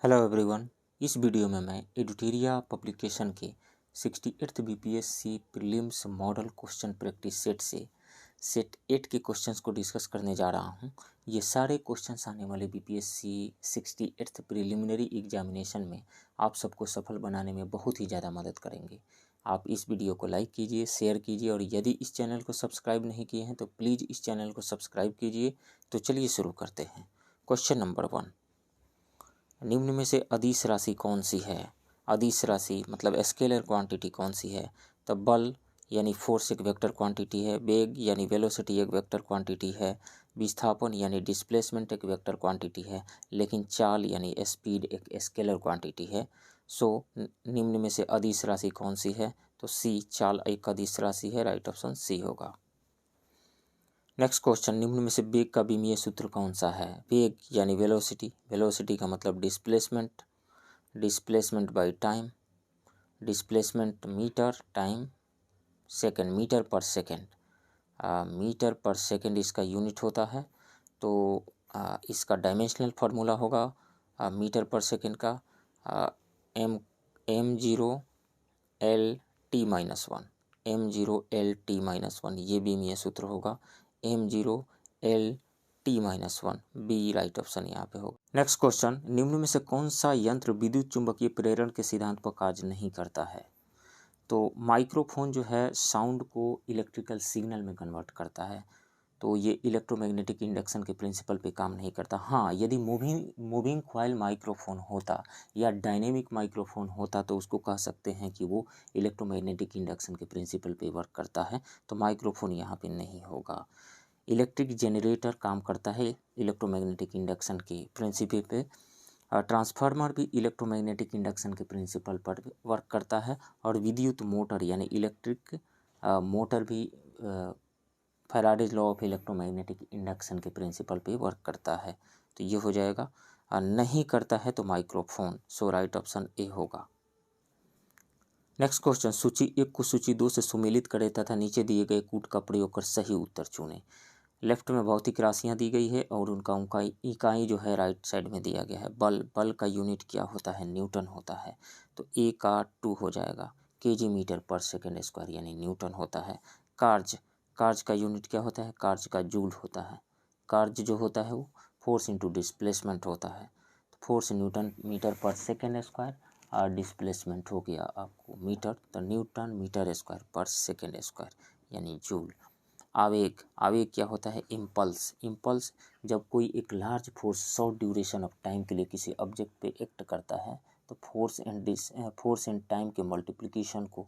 Hello everyone. इस video में मैं एडुटेरिया पब्लिकेशन के 68th BPSC prelims model question practice set से सेट 8 के क्वेश्चंस को डिस्कस करने जा रहा हूं। ये सारे क्वेश्चंस आने वाले बीपीएससी 68th प्रीलिमिनरी एग्जामिनेशन में आप सबको सफल बनाने में बहुत ही ज़्यादा मदद करेंगे। आप इस वीडियो को लाइक कीजिए, शेयर कीजिए और यदि इस चैनल को सब्सक्राइब नहीं किए हैं तो प्लीज़ इस चैनल को सब्सक्राइब कीजिए। तो चलिए शुरू करते हैं। क्वेश्चन नंबर 1, निम्न में से अदिश राशि कौन सी है? अदिश राशि मतलब स्केलर क्वांटिटी कौन सी है? तो बल यानी फोर्स एक वेक्टर क्वांटिटी है, वेग यानी वेलोसिटी एक वेक्टर क्वांटिटी है, विस्थापन यानी डिस्प्लेसमेंट एक वेक्टर क्वांटिटी है, लेकिन चाल यानी स्पीड एक स्केलर क्वांटिटी है। सो निम्न में से अदिश राशि कौन सी है? तो सी, चाल एक अदिश राशि है। राइट ऑप्शन सी होगा। नेक्स्ट क्वेश्चन, निम्न में से वेग का बीमीय सूत्र कौन सा है? वेग यानी वेलोसिटी, वेलोसिटी का मतलब displacement, displacement by time, displacement meter, time second, meter पर सेकंड। मीटर पर सेकंड इसका यूनिट होता है। तो इसका डायमेंशनल फार्मूला होगा मीटर पर सेकंड का m0l/t-1, m0l/t-1 ये बीमीय सूत्र होगा। m0l/t-1 बी राइट ऑप्शन यहाँ पे होगा। नेक्स्ट क्वेश्चन, निम्न में से कौन सा यंत्र विद्युत चुंबकीय प्रेरण के सिद्धांत पर कार्य नहीं करता है? तो माइक्रोफोन जो है साउंड को इलेक्ट्रिकल सिग्नल में कन्वर्ट करता है, तो ये इलेक्ट्रोमैग्नेटिक इंडक्शन के प्रिंसिपल पे काम नहीं करता। हाँ, यदि मूविंग कॉइल माइक्रोफोन होता या डायनेमिक माइक्रोफोन होता तो उसको कह सकते हैं कि वो इलेक्ट्रोमैग्नेटिक इंडक्शन के प्रिंसिपल पे वर्क करता है, तो माइक्रोफोन यहाँ पे नहीं होगा। इलेक्ट्रिक जनरेटर काम करता है इलेक्ट्रोमैग्नेटिक इंडक्शन के प्रिंसिपल पे। ट्रांसफार्मर भी इलेक्ट्रोमैग्नेटिक इंडक्शन के प्रिंसिपल पर वर्क करता है, और विद्युत मोटर यानी इलेक्ट्रिक मोटर भी Faraday's law of electromagnetic induction के प्रिंसिपल पे वर्क करता है। तो ये हो जाएगा। नहीं करता है तो microphone. So right option A होगा। नेक्स्ट क्वेश्चन, सूची 1 को सूची 2 से सुमेलित करें तथा नीचे दिए गए कूट का प्रयोग कर सही उत्तर चुनें। लेफ्ट में भौतिक राशियां दी गई है और उनका इकाई जो है राइट साइड में दिया गया है। बल का यूनिट क्या होता है? न्यूटन होता है। तो ए का 2 हो जाएगा, केजी मीटर पर सेकेंड स्क्वायर यानी न्यूटन होता है। कार्ज का यूनिट क्या होता है? कार्ज का जूल होता है। कार्ज जो होता है वो फोर्स इंटू डिस्प्लेसमेंट होता है। तो फोर्स न्यूटन मीटर पर सेकेंड स्क्वायर और डिस्प्लेसमेंट हो गया आपको मीटर, तो न्यूटन मीटर स्क्वायर पर सेकेंड स्क्वायर यानी जूल। आवेग क्या होता है? इम्पल्स जब कोई एक large force short duration of time के लिए किसी ऑब्जेक्ट पे एक्ट करता है तो फोर्स एंड टाइम के मल्टीप्लिकेशन को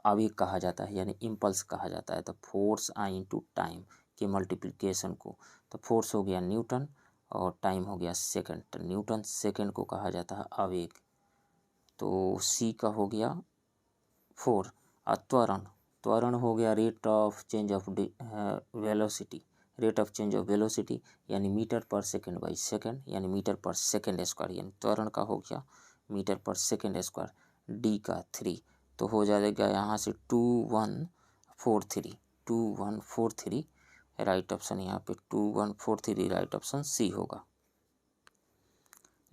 आवेग कहा जाता है यानी इम्पल्स कहा जाता है। तो फोर्स आई इंटू टाइम के मल्टीप्लिकेशन को, तो फोर्स हो गया न्यूटन और टाइम हो गया सेकंड, तो न्यूटन सेकंड को कहा जाता है आवेग। तो सी का हो गया 4। त्वरण हो गया rate of change of velocity, rate of change of velocity यानी मीटर पर सेकंड बाई सेकंड यानी मीटर पर सेकंड स्क्वायर, यानी त्वरण का हो गया मीटर पर सेकंड स्क्वायर। डी का 3, तो हो जाएगा यहाँ से 2143 राइट ऑप्शन यहाँ पे 2143 राइट ऑप्शन सी होगा।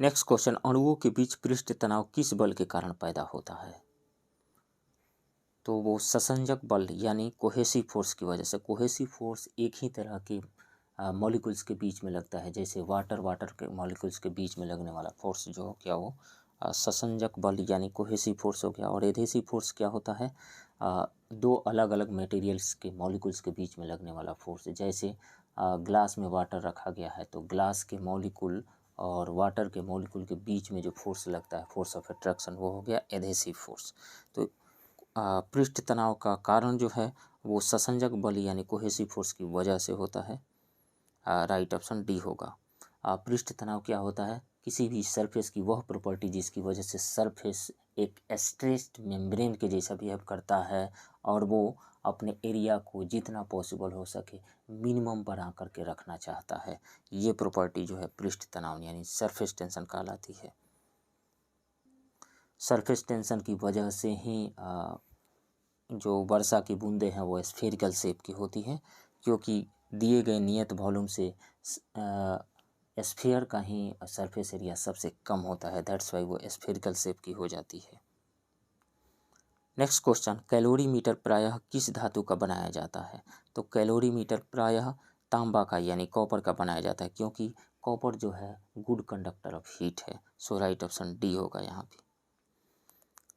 नेक्स्ट क्वेश्चन, अणुओं के बीच पृष्ठ तनाव किस बल के कारण पैदा होता है? तो वो ससंजक बल यानी कोहेसिव फोर्स की वजह से। कोहेसिव फोर्स एक ही तरह के मॉलिक्यूल्स के बीच में लगता है, जैसे वाटर के मॉलिक्यूल्स के बीच में लगने वाला फोर्स जो हो क्या वो ससंजक बल यानी कोहेसिव फोर्स हो गया। और एडहेसिव फोर्स क्या होता है? दो अलग अलग मटेरियल्स के मॉलिक्यूल्स के बीच में लगने वाला फोर्स। जैसे ग्लास में वाटर रखा गया है तो ग्लास के मॉलिक्यूल और वाटर के मॉलिक्यूल के बीच में जो फोर्स लगता है, फोर्स ऑफ अट्रैक्शन, वो हो गया एडहेसिव फोर्स। तो पृष्ठ तनाव का कारण जो है वो ससंजक बल यानी कोहेसिव फोर्स की वजह से होता है। राइट ऑप्शन डी होगा। पृष्ठ तनाव क्या होता है? किसी भी सरफेस की वह प्रॉपर्टी जिसकी वजह से सरफेस एक स्ट्रेस्ड मेम्ब्रेन के जैसा बिहेव करता है और वो अपने एरिया को जितना पॉसिबल हो सके मिनिमम बना करके रखना चाहता है। ये प्रॉपर्टी जो है पृष्ठ तनाव यानी सरफेस टेंशन कहलाती है। सरफेस टेंशन की वजह से ही जो वर्षा की बूंदें हैं वो स्फेरिकल शेप की होती हैं, क्योंकि दिए गए नियत वॉल्यूम से स्फीयर का ही सरफेस एरिया सबसे कम होता है, दैट्स वाई वो स्फेरिकल शेप की हो जाती है। नेक्स्ट क्वेश्चन, कैलोरीमीटर प्रायः किस धातु का बनाया जाता है? तो कैलोरीमीटर प्रायः तांबा का यानी कॉपर का बनाया जाता है, क्योंकि कॉपर जो है गुड कंडक्टर ऑफ हीट है। सो राइट ऑप्शन डी होगा यहाँ पे।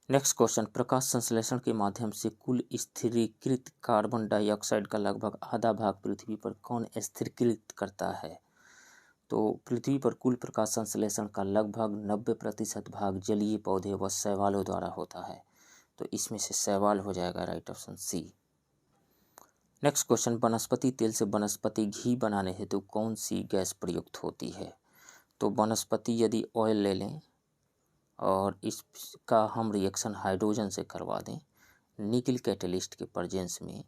नेक्स्ट क्वेश्चन, प्रकाश संश्लेषण के माध्यम से कुल स्थिरीकृत कार्बन डाइऑक्साइड का लगभग आधा भाग पृथ्वी पर कौन स्थिरीकृत करता है? तो पृथ्वी पर कुल प्रकाश संश्लेषण का लगभग 90% भाग जलीय पौधे व शैवालों द्वारा होता है। तो इसमें से शैवाल हो जाएगा right option C. Next question, वनस्पति तेल से वनस्पति घी बनाने हेतु कौन सी गैस प्रयुक्त होती है? तो वनस्पति यदि ऑयल ले लें और इसका हम रिएक्शन हाइड्रोजन से करवा दें निकल कैटलिस्ट के प्रेजेंस में,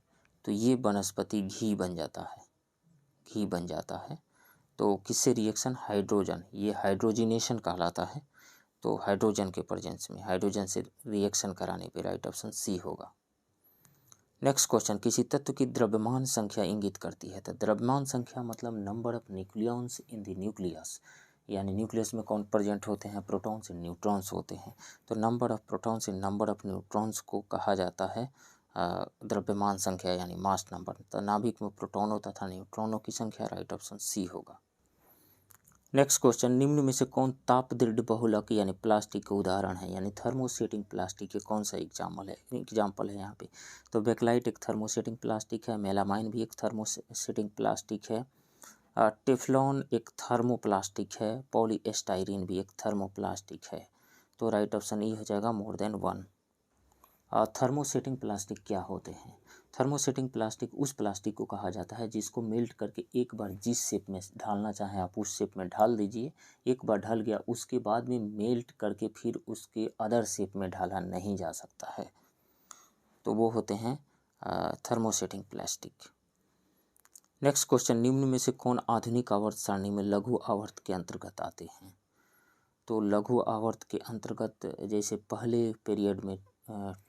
तो ये वनस्पति घी बन जाता है, घी बन जाता है। तो किससे रिएक्शन? हाइड्रोजन, ये हाइड्रोजिनेशन कहलाता है। तो हाइड्रोजन के प्रेजेंस में हाइड्रोजन से रिएक्शन कराने पे राइट ऑप्शन सी होगा। नेक्स्ट क्वेश्चन, किसी तत्व की द्रव्यमान संख्या इंगित करती है? तो द्रव्यमान संख्या मतलब number of nucleons in the nucleus, यानी न्यूक्लियस में कौन प्रेजेंट होते हैं? प्रोटॉन्स एंड न्यूट्रॉन्स होते हैं। तो number of protons and number of neutrons को कहा जाता है द्रव्यमान संख्या यानी मास नंबर। तो नाभिक में प्रोटॉनों तथा न्यूट्रॉनों की संख्या राइट ऑप्शन सी होगा। नेक्स्ट क्वेश्चन, निम्न में से कौन ताप दृढ़ बहुलक यानी प्लास्टिक का उदाहरण है? यानी थर्मोसेटिंग प्लास्टिक के कौन सा एग्जाम्पल है यहाँ पे? तो बेकलाइट एक थर्मोसेटिंग प्लास्टिक है, मेलामाइन भी एक थर्मोसेटिंग प्लास्टिक है, टेफ्लॉन एक थर्मोप्लास्टिक है, पॉलीस्टाइरीन भी एक थर्मोप्लास्टिक है। तो राइट ऑप्शन ई हो जाएगा more than one. Thermosetting plastic क्या होते हैं? थर्मोसेटिंग प्लास्टिक उस प्लास्टिक को कहा जाता है जिसको मेल्ट करके एक बार जिस शेप में ढालना चाहें आप उस शेप में ढाल दीजिए, एक बार ढल गया उसके बाद में मेल्ट करके फिर उसके अदर शेप में ढाला नहीं जा सकता है, तो वो होते हैं थर्मोसेटिंग प्लास्टिक। नेक्स्ट क्वेश्चन, निम्न में से कौन आधुनिक आवर्त सारणी में लघु आवर्त के अंतर्गत आते हैं? तो लघु आवर्त के अंतर्गत जैसे पहले पीरियड में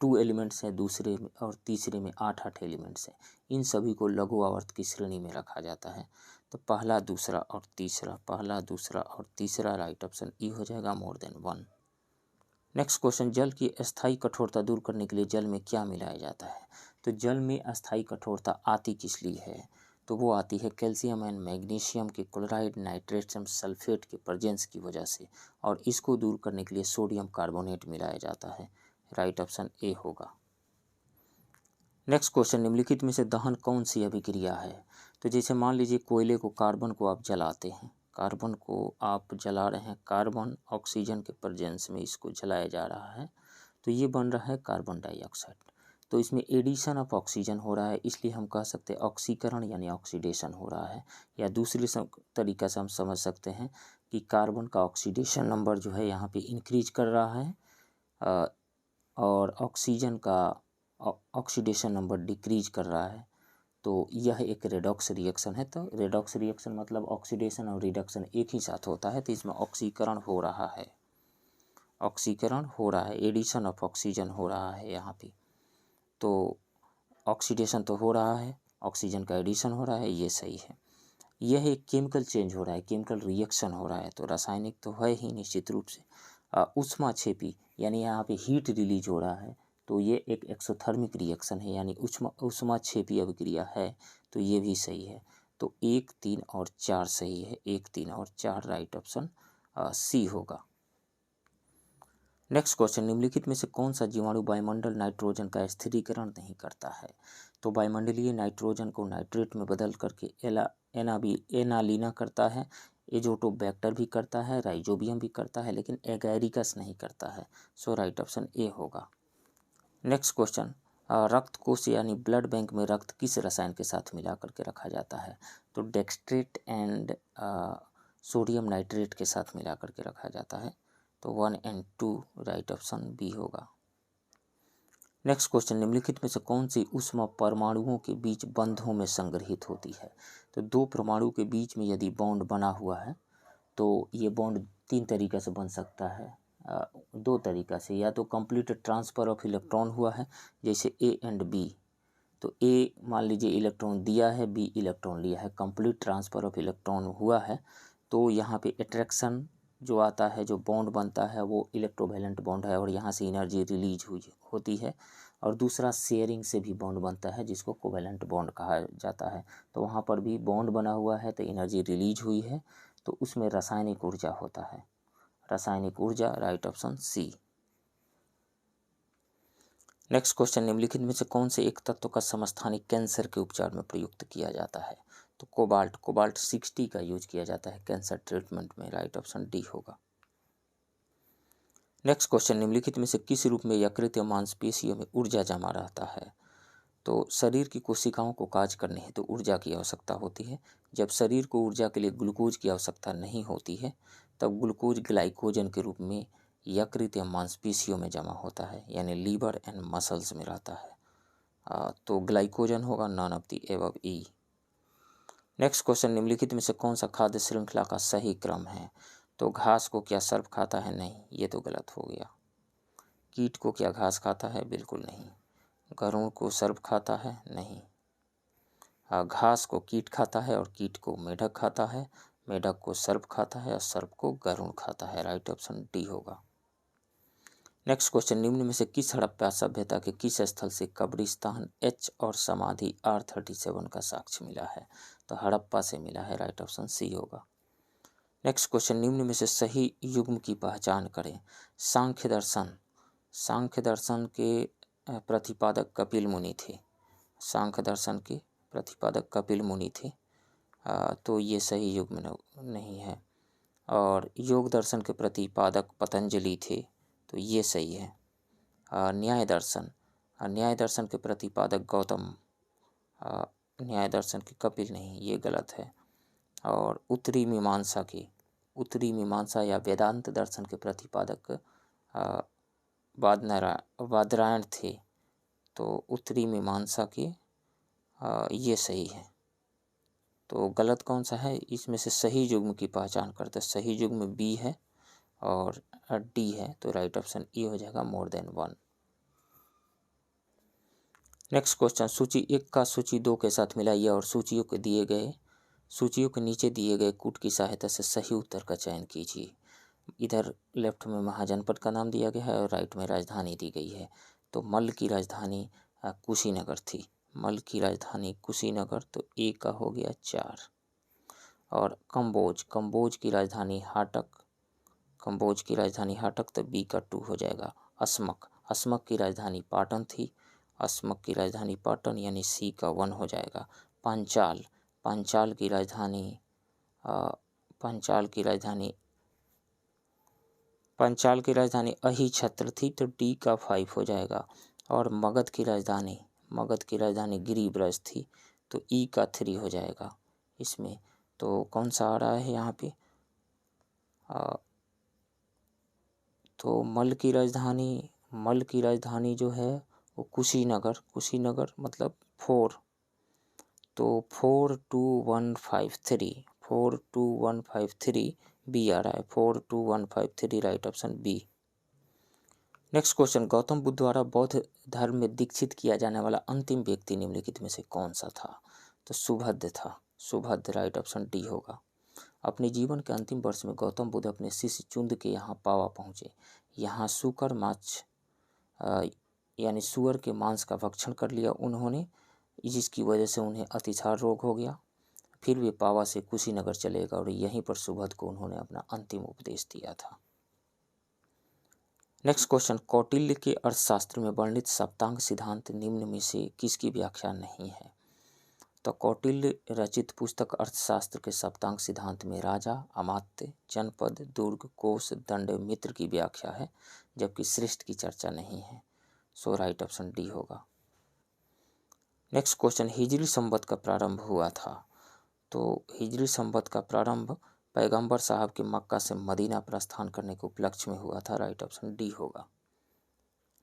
2 एलिमेंट्स हैं, दूसरे में और तीसरे में 8 एलिमेंट्स हैं, इन सभी को लघु आवर्त की श्रेणी में रखा जाता है। तो पहला, दूसरा और तीसरा, पहला, दूसरा और तीसरा राइट ऑप्शन ई हो जाएगा more than one. Next question, जल की अस्थायी कठोरता दूर करने के लिए जल में क्या मिलाया जाता है? तो जल में अस्थायी कठोरता आती किस लिए है? तो वो आती है कैल्शियम एंड मैग्नीशियम के क्लोराइड, नाइट्रेट, सल्फेट के प्रेजेंस की वजह से, और इसको दूर करने के लिए सोडियम कार्बोनेट मिलाया जाता है। राइट ऑप्शन ए होगा। नेक्स्ट क्वेश्चन, निम्नलिखित में से दहन कौन सी अभिक्रिया है? तो जैसे मान लीजिए कोयले को, कार्बन को आप जलाते हैं, कार्बन को आप जला रहे हैं, कार्बन ऑक्सीजन के प्रेजेंस में इसको जलाया जा रहा है, तो ये बन रहा है कार्बन डाइऑक्साइड। तो इसमें एडिशन ऑफ ऑक्सीजन हो रहा है, इसलिए हम कह सकते हैं ऑक्सीकरण यानी ऑक्सीडेशन हो रहा है। या दूसरे तरीका से हम समझ सकते हैं कि कार्बन का ऑक्सीडेशन नंबर जो है यहाँ पे इंक्रीज कर रहा है और ऑक्सीजन का ऑक्सीडेशन नंबर डिक्रीज कर रहा है। तो यह एक रेडॉक्स रिएक्शन है। तो रेडॉक्स रिएक्शन मतलब ऑक्सीडेशन और रिडक्शन एक ही साथ होता है, तो इसमें ऑक्सीकरण हो रहा है, ऑक्सीकरण हो रहा है, एडिशन ऑफ ऑक्सीजन हो रहा है यहाँ पे। तो ऑक्सीडेशन तो हो रहा है, ऑक्सीजन का एडिशन हो रहा है, ये सही है। यह एक केमिकल चेंज हो रहा है, केमिकल रिएक्शन हो रहा है, तो रासायनिक तो है ही निश्चित रूप से। ऊष्माक्षेपी यानी यहाँ पे हीट रिलीज हो रहा है, तो ये एक एक्सोथर्मिक रिएक्शन है यानी ऊष्माक्षेपी अभिक्रिया है, तो ये भी सही है। तो 1, 3 और 4 सही है, 1, 3 और 4 राइट ऑप्शन सी होगा। नेक्स्ट क्वेश्चन, निम्नलिखित में से कौन सा जीवाणु वायुमंडल नाइट्रोजन का स्थिरीकरण नहीं करता है? तो वायुमंडलीय नाइट्रोजन को नाइट्रेट में बदल करके एनालिना करता है, एजोटोबैक्टर भी करता है, राइजोबियम भी करता है, लेकिन एगैरिकस नहीं करता है। सो राइट ऑप्शन ए होगा। नेक्स्ट क्वेश्चन, रक्त कोश यानी ब्लड बैंक में रक्त किस रसायन के साथ मिला करके रखा जाता है? तो डेक्सट्रेट एंड सोडियम नाइट्रेट के साथ मिला करके रखा जाता है। तो 1 और 2 राइट ऑप्शन बी होगा। नेक्स्ट क्वेश्चन, निम्नलिखित में से कौन सी ऊष्मा परमाणुओं के बीच बंधों में संग्रहित होती है? तो दो परमाणु के बीच में यदि बॉन्ड बना हुआ है तो ये बॉन्ड 3 तरीक़े से बन सकता है, 2 तरीक़ा से। या तो कंप्लीट ट्रांसफ़र ऑफ इलेक्ट्रॉन हुआ है, जैसे ए एंड बी, तो ए मान लीजिए इलेक्ट्रॉन दिया है, बी इलेक्ट्रॉन लिया है, कंप्लीट ट्रांसफ़र ऑफ इलेक्ट्रॉन हुआ है, तो यहाँ पे अट्रैक्शन जो आता है, जो बॉन्ड बनता है वो इलेक्ट्रोवैलेंट बॉन्ड है और यहाँ से एनर्जी रिलीज हुई होती है। और दूसरा शेयरिंग से भी बॉन्ड बनता है जिसको कोवैलेंट बॉन्ड कहा जाता है। तो वहाँ पर भी बॉन्ड बना हुआ है तो एनर्जी रिलीज हुई है, तो उसमें रासायनिक ऊर्जा होता है, रासायनिक ऊर्जा, right option C. Next question, निम्नलिखित में से कौन से एक तत्व का समस्थानिक कैंसर के उपचार में प्रयुक्त किया जाता है? तो कोबाल्ट 60 का यूज किया जाता है कैंसर ट्रीटमेंट में, राइट ऑप्शन डी होगा। नेक्स्ट क्वेश्चन, निम्नलिखित में से किस रूप में यकृत या मांसपेशियों में ऊर्जा जमा रहता है? तो शरीर की कोशिकाओं को कार्य करने हेतु तो ऊर्जा की आवश्यकता होती है। जब शरीर को ऊर्जा के लिए ग्लूकोज की आवश्यकता नहीं होती है तब ग्लूकोज ग्लाइकोजन के रूप में यकृत या मांसपेशियों में जमा होता है, यानी लीवर एंड मसल्स में रहता है। तो ग्लाइकोजन होगा, none of the above E. Next question, निम्नलिखित में से कौन सा खाद्य श्रृंखला का सही क्रम है? तो घास को क्या सर्प खाता है? नहीं, ये तो गलत हो गया। कीट को क्या घास खाता है? बिल्कुल नहीं। गरुड़ को सर्प खाता है? नहीं। घास को कीट खाता है और कीट को मेढक खाता है, मेढक को सर्प खाता है और सर्प को गरुड़ खाता है, राइट ऑप्शन डी होगा। नेक्स्ट क्वेश्चन, निम्न में से किस हड़प्पा सभ्यता के किस स्थल से कब्रिस्तान H और समाधि R37 का साक्ष्य मिला है? तो हड़प्पा से मिला है, राइट ऑप्शन सी होगा। नेक्स्ट क्वेश्चन, निम्न में से सही युग्म की पहचान करें। सांख्य दर्शन के प्रतिपादक कपिल मुनि थे। सांख्य दर्शन के प्रतिपादक कपिल मुनि थे, तो ये सही युग्म नहीं है। और योग दर्शन के प्रतिपादक पतंजलि थे, तो ये सही है। न्याय दर्शन के प्रतिपादक गौतम, न्याय दर्शन के कपिल नहीं, ये गलत है। और उत्तरी मीमांसा या वेदांत दर्शन के प्रतिपादक बादरायण थे, तो उत्तरी मीमांसा के ये सही है। तो गलत कौन सा है? इसमें से सही युग्म की पहचान करते, सही युग्म बी है और डी है, तो राइट ऑप्शन ई हो जाएगा, more than one. Next question, सूची 1 का सूची 2 के साथ मिलाइए और सूचियों के नीचे दिए गए कूट की सहायता से सही उत्तर का चयन कीजिए। इधर लेफ्ट में महाजनपद का नाम दिया गया है और राइट में राजधानी दी गई है। तो मल्ल की राजधानी कुशीनगर थी, मल्ल की राजधानी कुशीनगर, तो ए का हो गया 4। और कंबोज की राजधानी हाटक, तो बी का 2 हो जाएगा। अस्मक की राजधानी पाटन थी, अस्मक की राजधानी पाटन, यानी सी का 1 हो जाएगा। पांचाल की राजधानी अहिछत्र थी, तो डी का 5 हो जाएगा। और मगध की राजधानी गिरिब्रज थी, तो ई का 3 हो जाएगा इसमें। तो कौन सा आ रहा है यहाँ पे? तो मल्ल की राजधानी जो है वो कुशीनगर मतलब 4, तो 42153 बी आ रहा है, 42153, right option B. Next question, Gautam Buddha द्वारा बौद्ध धर्म में दीक्षित किया जाने वाला अंतिम व्यक्ति निम्नलिखित में से कौन सा था? तो सुभद्र था, राइट ऑप्शन डी होगा। अपने जीवन के अंतिम वर्ष में गौतम बुद्ध अपने शिष्य चुंद के यहाँ पावा पहुँचे। यहाँ सूकर माछ यानी सुअर के मांस का भक्षण कर लिया उन्होंने, जिसकी वजह से उन्हें अतिसार रोग हो गया। फिर वे पावा से कुशीनगर चले गए और यहीं पर सुभद्र को उन्होंने अपना अंतिम उपदेश दिया था। नेक्स्ट क्वेश्चन, कौटिल्य के अर्थशास्त्र में वर्णित सप्तांग सिद्धांत निम्न में से किसकी व्याख्या नहीं है? तो कौटिल्य रचित पुस्तक अर्थशास्त्र के सप्तांग सिद्धांत में राजा, अमात्य, जनपद, दुर्ग, कोष, दंड, मित्र की व्याख्या है, जबकि श्रेष्ठ की चर्चा नहीं है। सो राइट ऑप्शन डी होगा। नेक्स्ट क्वेश्चन, हिजरी संवत का प्रारंभ हुआ था। तो हिजरी संवत का प्रारंभ पैगंबर साहब के मक्का से मदीना प्रस्थान करने के उपलक्ष्य में हुआ था, राइट ऑप्शन डी होगा।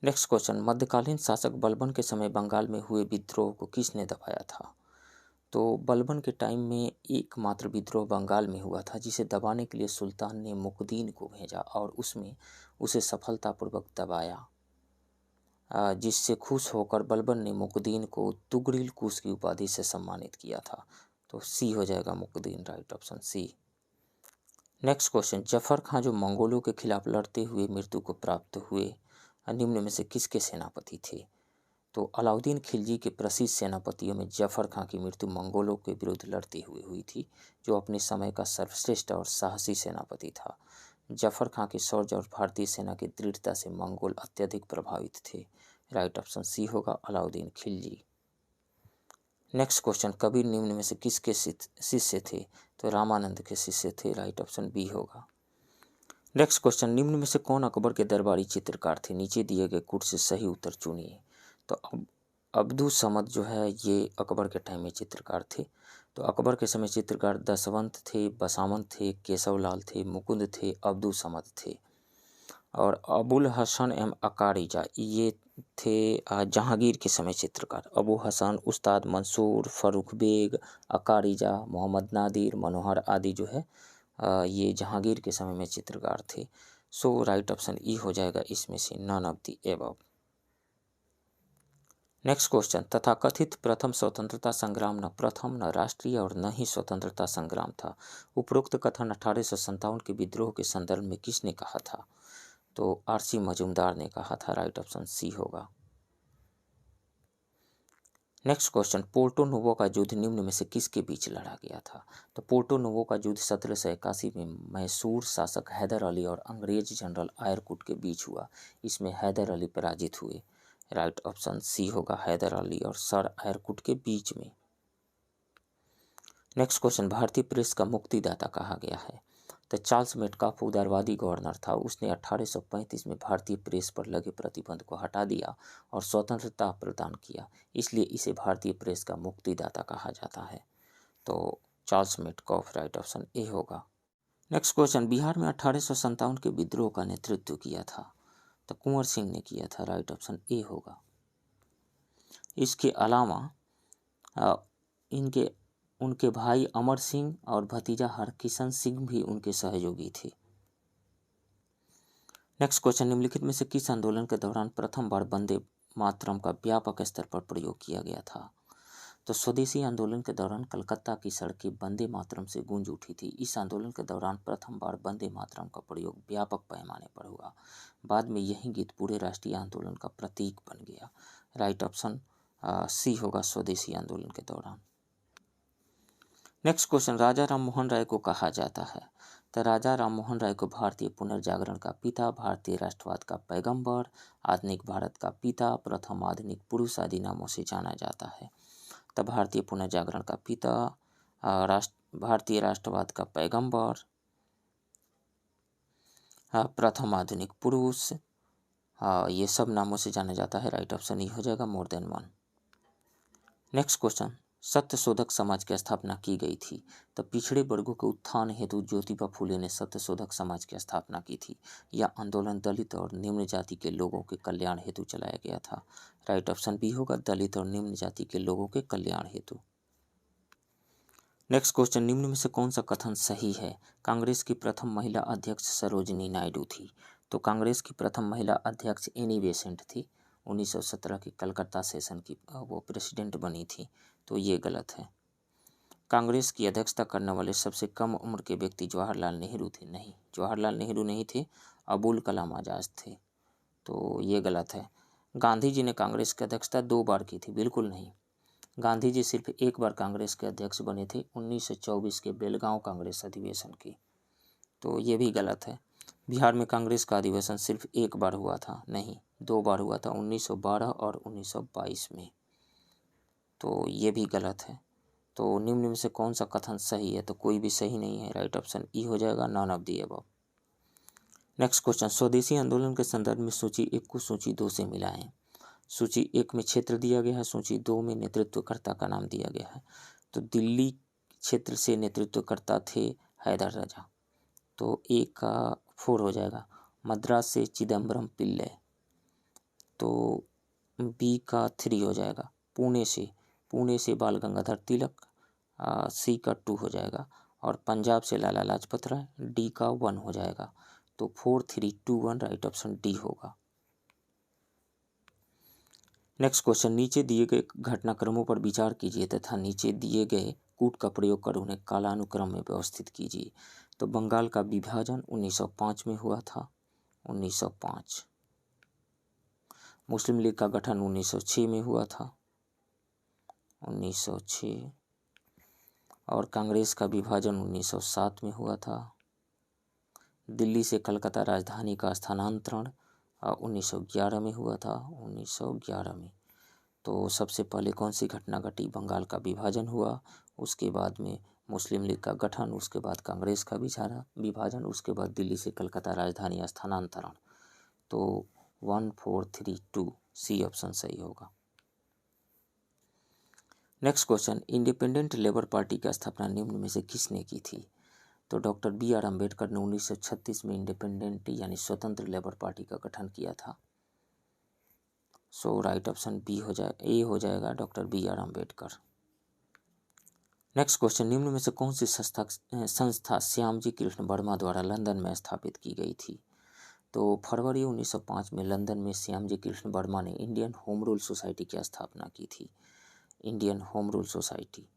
नेक्स्ट क्वेश्चन, मध्यकालीन शासक बलबन के समय बंगाल में हुए विद्रोह को किसने दबाया था? तो बलबन के टाइम में एकमात्र विद्रोह बंगाल में हुआ था जिसे दबाने के लिए सुल्तान ने मुकदीन को भेजा और उसमें उसे सफलतापूर्वक दबाया, जिससे खुश होकर बलबन ने मुकदीन को तुगरिल कुश की उपाधि से सम्मानित किया था। तो सी हो जाएगा मुकदीन, right option C. Next question, Zafar Khan जो मंगोलों के खिलाफ लड़ते हुए मृत्यु को प्राप्त हुए निम्न में से किसके सेनापति थे? तो अलाउद्दीन खिलजी के प्रसिद्ध सेनापतियों में जफर खां की मृत्यु मंगोलों के विरुद्ध लड़ते हुए हुई थी, जो अपने समय का सर्वश्रेष्ठ और साहसी सेनापति था। जफर खां के शौर्य और भारतीय सेना की दृढ़ता से मंगोल अत्यधिक प्रभावित थे। राइट ऑप्शन सी होगा, अलाउद्दीन खिलजी। नेक्स्ट क्वेश्चन, कबीर निम्न में से किसके शिष्य थे? तो रामानंद के शिष्य थे। राइट ऑप्शन बी होगा। नेक्स्ट क्वेश्चन, निम्न में से कौन अकबर के दरबारी चित्रकार थे? नीचे दिए गए कुट से सही उत्तर चुनिए। तो अब्दु समद जो है ये अकबर के टाइम में चित्रकार थे। तो अकबर के समय चित्रकार दसवंत थे, बसावंत थे, केशवलाल थे, मुकुंद थे, अब्दु समद थे। और अबुल हसन एम अकारीजा ये थे जहांगीर के समय चित्रकार। अबू हसन, उस्ताद मंसूर, फरूख बेग, अकारीजा, मोहम्मद नादिर, मनोहर आदि जो है ये जहांगीर के समय में चित्रकार थे। सो राइट ऑप्शन ई हो जाएगा इसमें से, none of the above. Next question, तथाकथित प्रथम स्वतंत्रता संग्राम न प्रथम, न राष्ट्रीय और न ही स्वतंत्रता संग्राम था। उपरोक्त कथन 1857 के विद्रोह के संदर्भ में किसने कहा था? तो आरसी मजूमदार ने कहा था। राइट ऑप्शन सी होगा। नेक्स्ट क्वेश्चन, पोर्टो नोवो का युद्ध निम्न में से किसके बीच लड़ा गया था? तो पोर्टो नोवो का युद्ध 1781 में मैसूर शासक हैदर अली और अंग्रेज जनरल आयरकुट के बीच हुआ। इसमें हैदर अली पराजित हुए। राइट ऑप्शन सी होगा, हैदर अली और सर आयरकुट के बीच में। नेक्स्ट क्वेश्चन, भारतीय प्रेस का मुक्तिदाता कहा गया है? तो चार्ल्स मेटकाफ उदारवादी गवर्नर था। उसने 1835 में भारतीय प्रेस पर लगे प्रतिबंध को हटा दिया और स्वतंत्रता प्रदान किया, इसलिए इसे भारतीय प्रेस का मुक्तिदाता कहा जाता है। तो Charles Metcalfe, right option A होगा। नेक्स्ट क्वेश्चन, बिहार में 1857 के विद्रोह का नेतृत्व किया था? तो कुंवर सिंह ने किया था। राइट ऑप्शन ए होगा। इसके अलावा उनके भाई अमर सिंह और भतीजा हरकिशन सिंह भी उनके सहयोगी थे। नेक्स्ट क्वेश्चन, निम्नलिखित में से किस आंदोलन के दौरान प्रथम बार वंदे मातरम का व्यापक स्तर पर प्रयोग किया गया था? तो स्वदेशी आंदोलन के दौरान कलकत्ता की सड़कें वंदे मातरम से गूंज उठी थी। इस आंदोलन के दौरान प्रथम बार वंदे मातरम का प्रयोग व्यापक पैमाने पर हुआ। बाद में यही गीत पूरे राष्ट्रीय आंदोलन का प्रतीक बन गया। राइट ऑप्शन सी होगा, स्वदेशी आंदोलन के दौरान। नेक्स्ट क्वेश्चन, राजा राममोहन राय को कहा जाता है? तो राजा राममोहन राय को भारतीय पुनर्जागरण का पिता, भारतीय राष्ट्रवाद का पैगंबर, आधुनिक भारत का पिता, प्रथम आधुनिक पुरुष आदि नामों से जाना जाता है। तो भारतीय पुनर्जागरण का पिता, भारतीय राष्ट्रवाद का पैगंबर, प्रथम आधुनिक पुरुष, ये सब नामों से जाना जाता है। राइट ऑप्शन ई हो जाएगा, more than one. Next question, Satyashodhak Samaj की स्थापना की गई थी? तो पिछड़े वर्गों के उत्थान हेतु ज्योतिबा फूले ने सत्यशोधक समाज की स्थापना की थी। यह आंदोलन दलित और निम्न जाति के लोगों के कल्याण हेतु चलाया गया था। राइट ऑप्शन बी होगा, दलित और निम्न जाति के लोगों के कल्याण हेतु। नेक्स्ट क्वेश्चन, निम्न में से कौन सा कथन सही है? कांग्रेस की प्रथम महिला अध्यक्ष सरोजिनी नायडू थी। तो कांग्रेस की प्रथम महिला अध्यक्ष एनी बेसेंट थी। 1917 की कलकत्ता सेशन की वो प्रेसिडेंट बनी थी। तो ये गलत है। कांग्रेस की अध्यक्षता करने वाले सबसे कम उम्र के व्यक्ति जवाहरलाल नेहरू थे। नहीं, जवाहरलाल नेहरू नहीं थे, अबुल कलाम आजाद थे। तो ये गलत है। गांधी जी ने कांग्रेस की अध्यक्षता 2 बार की थी। बिल्कुल नहीं, गांधी जी सिर्फ 1 बार कांग्रेस के अध्यक्ष बने थे, 1924 के बेलगांव कांग्रेस अधिवेशन की। तो ये भी गलत है। बिहार में कांग्रेस का अधिवेशन सिर्फ 1 बार हुआ था, नहीं 2 बार हुआ था, 1912 और 1922 में। तो ये भी गलत है। तो निम्न में से कौन सा कथन सही है? तो कोई भी सही नहीं है। राइट ऑप्शन ई हो जाएगा, none of the above. Next question, स्वदेशी आंदोलन के संदर्भ में सूची 1 को सूची 2 से मिलाएं। सूची 1 में क्षेत्र दिया गया है, सूची 2 में नेतृत्वकर्ता का नाम दिया गया है। तो दिल्ली क्षेत्र से नेतृत्वकर्ता थे हैदर राजा, तो ए का 4 हो जाएगा। मद्रास से चिदम्बरम पिल्ले, तो बी का 3 हो जाएगा। पुणे से बाल गंगाधर तिलक, सी का 2 हो जाएगा। और पंजाब से लाला लाजपत राय, डी का 1 हो जाएगा। तो 4, 3, 2, 1 राइट ऑप्शन डी होगा। नेक्स्ट क्वेश्चन, नीचे दिए गए घटनाक्रमों पर विचार कीजिए तथा नीचे दिए गए कूट का प्रयोग कर उन्हें कालानुक्रम में व्यवस्थित कीजिए। तो बंगाल का विभाजन 1905 में हुआ था, 1905। मुस्लिम लीग का गठन 1906 में हुआ था, 1906। और कांग्रेस का विभाजन 1907 में हुआ था। दिल्ली से कलकत्ता राजधानी का स्थानांतरण 1911 में हुआ था, 1911 में। तो सबसे पहले कौन सी घटना घटी? बंगाल का विभाजन हुआ, उसके बाद में मुस्लिम लीग का गठन, उसके बाद कांग्रेस का विभाजन, उसके बाद दिल्ली से कलकत्ता राजधानी स्थानांतरण। तो 1432 सी ऑप्शन सही होगा। Next question, independent labour party की स्थापना निम्न में से किसने की थी? तो डॉक्टर बी आर अम्बेडकर ने 1936 में इंडिपेंडेंट यानी स्वतंत्र लेबर पार्टी का गठन किया था। सो राइट ऑप्शन ए हो जाएगा, doctor B R Ambedkar. Next question, निम्न में से कौन सी संस्था श्यामजी कृष्ण वर्मा द्वारा लंदन में स्थापित की गई थी? तो फरवरी 1905 में लंदन में श्यामजी कृष्ण वर्मा ने इंडियन होम रूल सोसाइटी की स्थापना की थी, इंडियन होम रूल सोसाइटी।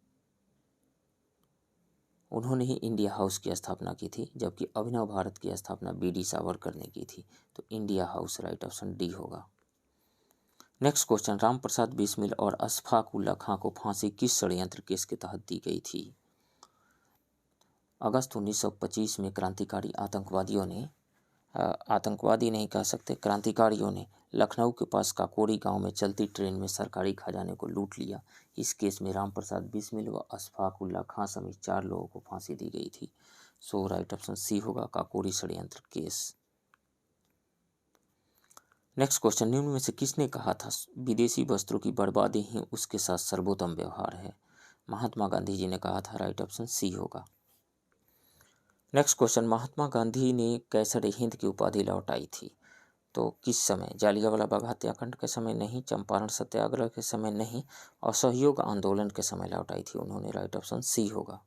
उन्होंने ही इंडिया हाउस की स्थापना की थी, जबकि अभिनव भारत की स्थापना बी.डी. सावरकर ने की थी। तो India house right option D होगा। नेक्स्ट क्वेश्चन, रामप्रसाद बिस्मिल और अशफाक उल्ला खां को फांसी किस षड्यंत्र केस के तहत दी गई थी? अगस्त 1925 में क्रांतिकारी आतंकवादी नहीं कह सकते, क्रांतिकारियों ने लखनऊ के पास काकोरी गांव में चलती ट्रेन में सरकारी खजाने को लूट लिया। इस केस में रामप्रसाद बिस्मिल व अशफाक उल्ला खां समेत 4 लोगों को फांसी दी गई थी। सो राइट ऑप्शन सी होगा, काकोरी षड्यंत्र केस। नेक्स्ट क्वेश्चन, निम्न में से किसने कहा था विदेशी वस्त्रों की बर्बादी ही उसके साथ सर्वोत्तम व्यवहार है? महात्मा गांधी जी ने कहा था, राइट ऑप्शन सी होगा। नेक्स्ट क्वेश्चन, महात्मा गांधी ने कैसर-ए-हिंद की उपाधि लौटाई थी? तो किस समय? जालियांवाला बाग हत्याकांड के समय नहीं, चंपारण सत्याग्रह के समय नहीं, असहयोग आंदोलन के समय लौटाई थी उन्होंने, राइट ऑप्शन सी होगा।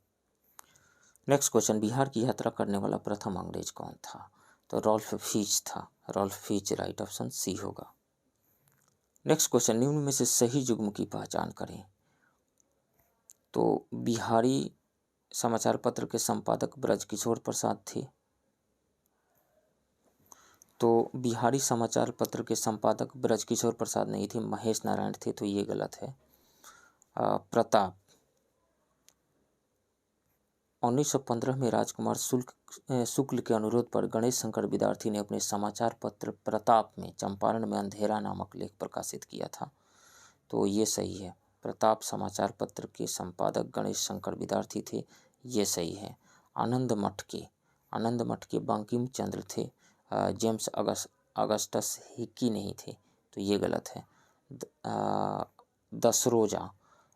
नेक्स्ट क्वेश्चन, बिहार की यात्रा करने वाला प्रथम अंग्रेज कौन था? तो रॉल्फ फीच था, रॉल्फ फीच राइट ऑप्शन सी होगा। नेक्स्ट क्वेश्चन, निम्न में से सही युग्म की पहचान करें? तो बिहारी समाचार पत्र के संपादक ब्रजकिशोर प्रसाद थे। तो बिहारी समाचार पत्र के संपादक ब्रजकिशोर प्रसाद नहीं थे, महेश नारायण थे, तो ये गलत है। प्रताप। 1915 में राजकुमार शुक्ल के अनुरोध पर गणेश शंकर विद्यार्थी ने अपने समाचार पत्र प्रताप में चंपारण में अंधेरा नामक लेख प्रकाशित किया था। तो ये सही है, प्रताप समाचार पत्र के संपादक गणेश शंकर विद्यार्थी थे, ये सही है। आनंद मठ के बंकिम चंद्र थे, जेम्स अगस्टस हिक्की नहीं थे, तो ये गलत है।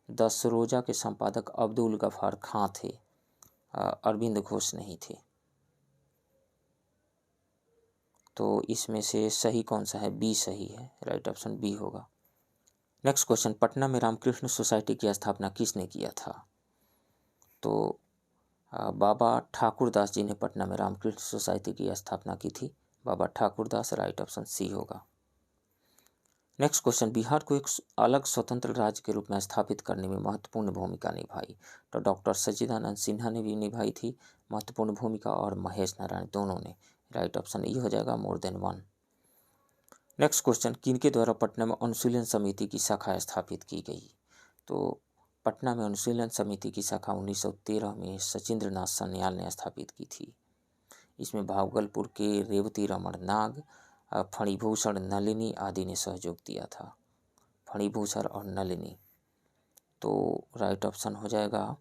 दसरोजा के संपादक अब्दुल गफ्फार खां थे, अरविंद घोष नहीं थे। तो इसमें से सही कौन सा है? बी सही है, राइट ऑप्शन बी होगा। नेक्स्ट क्वेश्चन, पटना में रामकृष्ण सोसाइटी की स्थापना किसने किया था? तो बाबा ठाकुरदास जी ने पटना में रामकृष्ण सोसाइटी की स्थापना की थी, बाबा ठाकुरदास, राइट ऑप्शन सी होगा। नेक्स्ट क्वेश्चन, बिहार को एक अलग स्वतंत्र राज्य के रूप में स्थापित करने में महत्वपूर्ण भूमिका निभाई? तो डॉक्टर सच्चिदानंद सिन्हा ने भी निभाई थी महत्वपूर्ण भूमिका, और महेश नारायण, दोनों ने, राइट ऑप्शन ई हो जाएगा, more than one. Next question, किनके द्वारा पटना में अनुशीलन समिति की शाखा स्थापित की गई? तो पटना में अनुशीलन समिति की शाखा 1913 में सचिंद्र नाथ सान्याल ने स्थापित की थी। इसमें भागलपुर के रेवती रमण नाग, फणिभूषण, नलिनी आदि ने सहयोग दिया था, फणिभूषण और नलिनी। तो राइट ऑप्शन हो जाएगा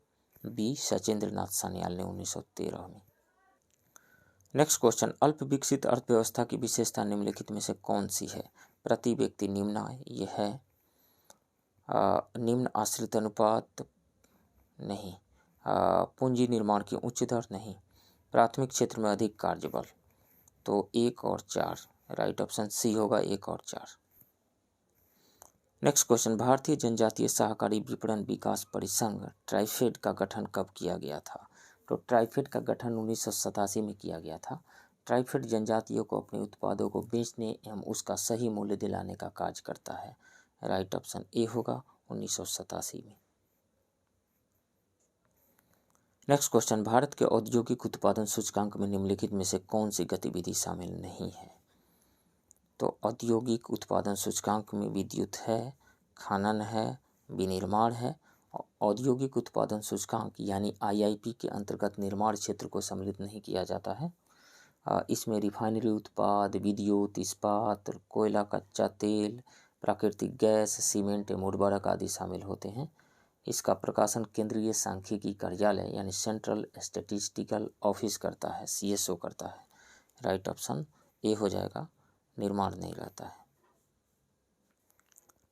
बी, सचिंद्र नाथ सान्याल ने 1913 में। नेक्स्ट क्वेश्चन, अल्प विकसित अर्थव्यवस्था की विशेषता निम्नलिखित में से कौन सी है? प्रति व्यक्ति निम्न आय, यह है। निम्न आश्रित अनुपात नहीं, पूंजी निर्माण की उच्च दर नहीं, प्राथमिक क्षेत्र में अधिक कार्यबल। तो 1 और 4, राइट ऑप्शन सी होगा, 1 और 4। नेक्स्ट क्वेश्चन, भारतीय जनजातीय सहकारी विपणन विकास परिसंघ ट्राइफेड का गठन कब किया गया था? तो ट्राइफेड का गठन 1987 में किया गया था। ट्राइफेड जनजातियों को अपने उत्पादों को बेचने एवं उसका सही मूल्य दिलाने का कार्य करता है, राइट ऑप्शन ए होगा, 1987 में। नेक्स्ट क्वेश्चन, भारत के औद्योगिक उत्पादन सूचकांक में निम्नलिखित में से कौन सी गतिविधि शामिल नहीं है? तो औद्योगिक उत्पादन सूचकांक में विद्युत है, खनन है, विनिर्माण है। औद्योगिक उत्पादन सूचकांक यानी आईआईपी के अंतर्गत निर्माण क्षेत्र को सम्मिलित नहीं किया जाता है। इसमें रिफाइनरी उत्पाद, विद्युत, इस्पात, कोयला, कच्चा तेल, प्राकृतिक गैस, सीमेंट एवं उर्वरक आदि शामिल होते हैं। इसका प्रकाशन केंद्रीय सांख्यिकी कार्यालय यानी सेंट्रल स्टैटिस्टिकल ऑफिस करता है, सीएसओ करता है। राइट ऑप्शन ए हो जाएगा, निर्माण नहीं रहता है।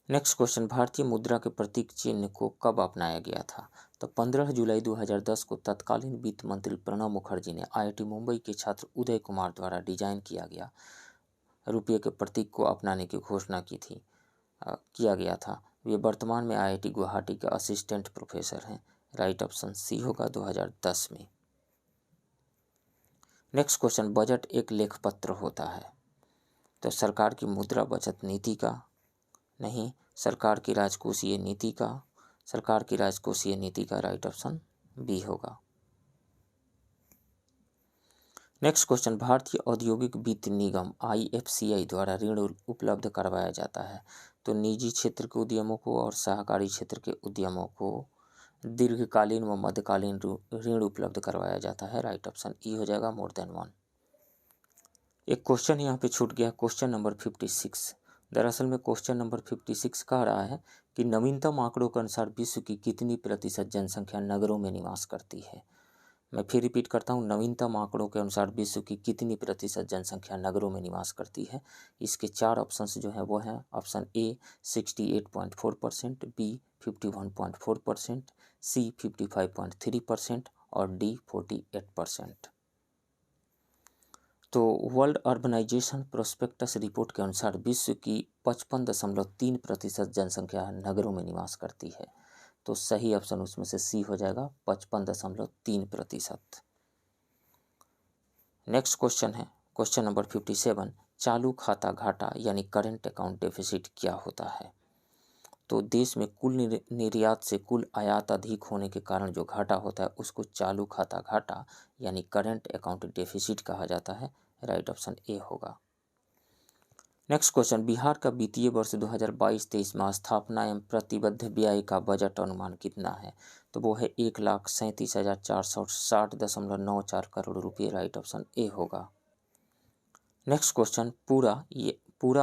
नेक्स्ट क्वेश्चन, भारतीय मुद्रा के प्रतीक चिन्ह को कब अपनाया गया था? तो 15 जुलाई 2010 को तत्कालीन वित्त मंत्री प्रणब मुखर्जी ने आईआईटी मुंबई के छात्र उदय कुमार द्वारा डिजाइन किया गया रुपये के प्रतीक को अपनाने की घोषणा किया गया था। वे वर्तमान में आईआईटी गुवाहाटी के असिस्टेंट प्रोफेसर हैं। राइट ऑप्शन सी होगा 2010 में। नेक्स्ट क्वेश्चन, बजट एक लेखपत्र होता है। तो सरकार की मुद्रा बचत नीति का नहीं, सरकार की राजकोषीय नीति का, सरकार की राजकोषीय नीति का। राइट ऑप्शन बी होगा। नेक्स्ट क्वेश्चन, भारतीय औद्योगिक वित्त निगम आईएफसीआई द्वारा ऋण उपलब्ध करवाया जाता है। तो निजी क्षेत्र के उद्यमों को और सहकारी क्षेत्र के उद्यमों को दीर्घकालीन व मध्यकालीन ऋण उपलब्ध करवाया जाता है। राइट ऑप्शन ई हो जाएगा, मोर देन वन। एक क्वेश्चन यहाँ पे छूट गया, क्वेश्चन नंबर 56। दरअसल में क्वेश्चन नंबर 56 कह रहा है कि नवीनतम आंकड़ों के अनुसार विश्व की कितनी प्रतिशत जनसंख्या नगरों में निवास करती है? मैं फिर रिपीट करता हूँ, नवीनतम आंकड़ों के अनुसार विश्व की कितनी प्रतिशत जनसंख्या नगरों में निवास करती है? इसके चार ऑप्शंस जो है वो हैं, ऑप्शन ए 68.4%, बी 51.4%, सी 55.3% और डी 48%। तो वर्ल्ड अर्बनाइजेशन प्रोस्पेक्टस रिपोर्ट के अनुसार विश्व की 55.3% जनसंख्या नगरों में निवास करती है। तो सही ऑप्शन उसमें से सी हो जाएगा, 55.3%। नेक्स्ट क्वेश्चन है क्वेश्चन नंबर 57, चालू खाता घाटा यानी करेंट अकाउंट डेफिसिट क्या होता है? तो देश में कुल निर्यात से कुल आयात अधिक होने के कारण जो घाटा होता है उसको चालू खाता घाटा यानी करेंट अकाउंट डेफिसिट कहा जाता है। राइट ऑप्शन ए होगा। नेक्स्ट क्वेश्चन, बिहार का वित्तीय वर्ष 2022-23 में स्थापना एवं प्रतिबद्ध व्यय का बजट अनुमान कितना है? तो वो है 1,37,460.94 करोड़ रुपये। राइट ऑप्शन ए होगा। नेक्स्ट क्वेश्चन, पूरा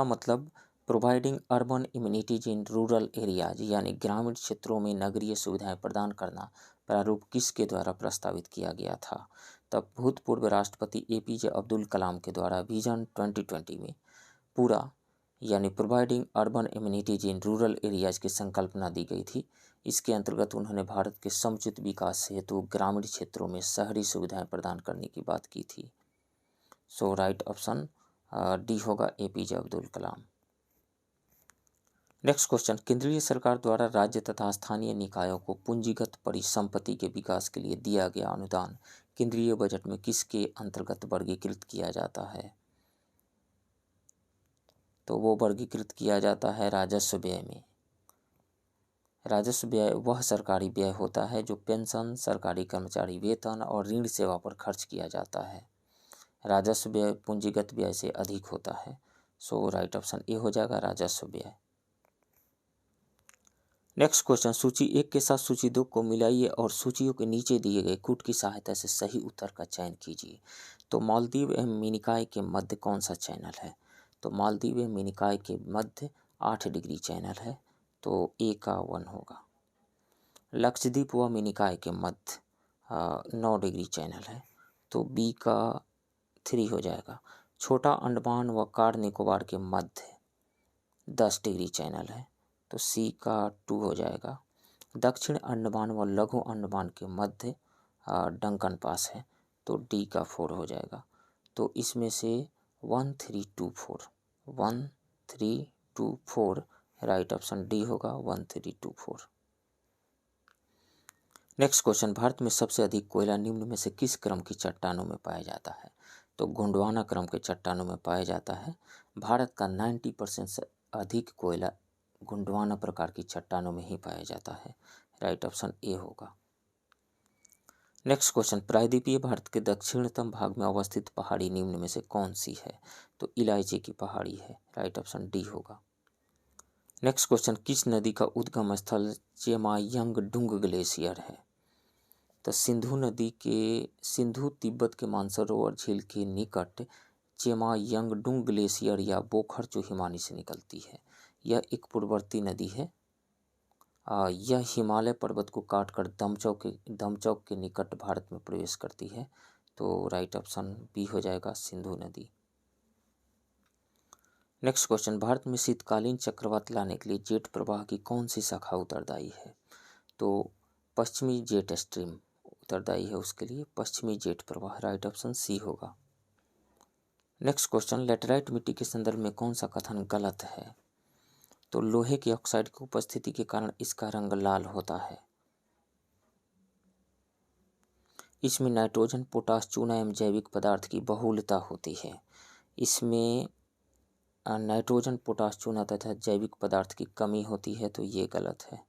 मतलब providing urban immunities in rural areas यानी ग्रामीण क्षेत्रों में नगरीय सुविधाएं प्रदान करना प्रारूप किसके द्वारा प्रस्तावित किया गया था? तब भूतपूर्व राष्ट्रपति एपीजे अब्दुल कलाम के द्वारा विजन 2020 में पूरा यानी providing urban immunities in rural areas की संकल्पना दी गई थी। इसके अंतर्गत उन्होंने भारत के समुचित विकास हेतु ग्रामीण क्षेत्रों में शहरी सुविधाएं प्रदान करने की बात की थी। सो राइट ऑप्शन डी होगा, APJ Abdul Kalam. Next question, केंद्रीय सरकार द्वारा राज्य तथा स्थानीय निकायों को पूंजीगत परिसंपत्ति के विकास के लिए दिया गया अनुदान केंद्रीय बजट में किसके अंतर्गत वर्गीकृत किया जाता है? तो वो वर्गीकृत किया जाता है राजस्व व्यय में। राजस्व व्यय वह सरकारी व्यय होता है जो पेंशन, सरकारी कर्मचारी वेतन और ऋण सेवा पर खर्च किया जाता है। राजस्व व्यय पूंजीगत व्यय से अधिक होता है। सो राइट ऑप्शन ए हो जाएगा, राजस्व व्यय। नेक्स्ट क्वेश्चन, सूची 1 के साथ सूची 2 को मिलाइए और सूचियों के नीचे दिए गए कूट की सहायता से सही उत्तर का चयन कीजिए। तो मालदीव एवं मिनिकॉय के मध्य कौन सा चैनल है? तो मालदीव एवं मिनिकॉय के मध्य 8 डिग्री चैनल है। तो ए का 1 होगा। लक्षद्वीप व मिनिकॉय के मध्य 9 डिग्री चैनल है। तो बी का 3 हो जाएगा। छोटा अंडमान व कार निकोबार के मध्य 10 डिग्री चैनल है। तो सी का 2 हो जाएगा। दक्षिण अंडमान व लघु अंडमान के मध्य डंकन पास है। तो डी का 4 हो जाएगा। तो इसमें से 1324 राइट ऑप्शन डी होगा, 1324। नेक्स्ट क्वेश्चन, भारत में सबसे अधिक कोयला निम्न में से किस क्रम की चट्टानों में पाया जाता है? तो गोंडवाना क्रम के चट्टानों में पाया जाता है। भारत का 90% से अधिक कोयला गोंडवाना प्रकार की चट्टानों में ही पाया जाता है। राइट ऑप्शन ए होगा। नेक्स्ट क्वेश्चन, प्रायद्वीपीय भारत के दक्षिणतम भाग में अवस्थित पहाड़ी निम्न में से कौन सी है? तो इलायची की पहाड़ी है, राइट ऑप्शन डी होगा। नेक्स्ट क्वेश्चन, किस नदी का उद्गम स्थल चेमायंगडुंग ग्लेशियर है? तो सिंधु नदी के सिंधु तिब्बत के मानसरोवर झील के निकट चेमायंगडुंग ग्लेशियर या बोखर हिमानी से निकलती है। यह एक पूर्ववर्ती नदी है। यह हिमालय पर्वत को काटकर दमचौक के निकट भारत में प्रवेश करती है। तो राइट ऑप्शन बी हो जाएगा, सिंधु नदी। नेक्स्ट क्वेश्चन, भारत में शीतकालीन चक्रवात लाने के लिए जेट प्रवाह की कौन सी शाखा उत्तरदायी है? तो पश्चिमी जेट स्ट्रीम उत्तरदायी है उसके लिए, पश्चिमी जेट प्रवाह, राइट ऑप्शन सी होगा। नेक्स्ट क्वेश्चन, लेटराइट मिट्टी के संदर्भ में कौन सा कथन गलत है? तो लोहे के ऑक्साइड की उपस्थिति के कारण इसका रंग लाल होता है। इसमें नाइट्रोजन, पोटास, चूना एवं जैविक पदार्थ की बहुलता होती है। इसमें नाइट्रोजन, पोटास, चूना तथा जैविक पदार्थ की कमी होती है, तो ये गलत है।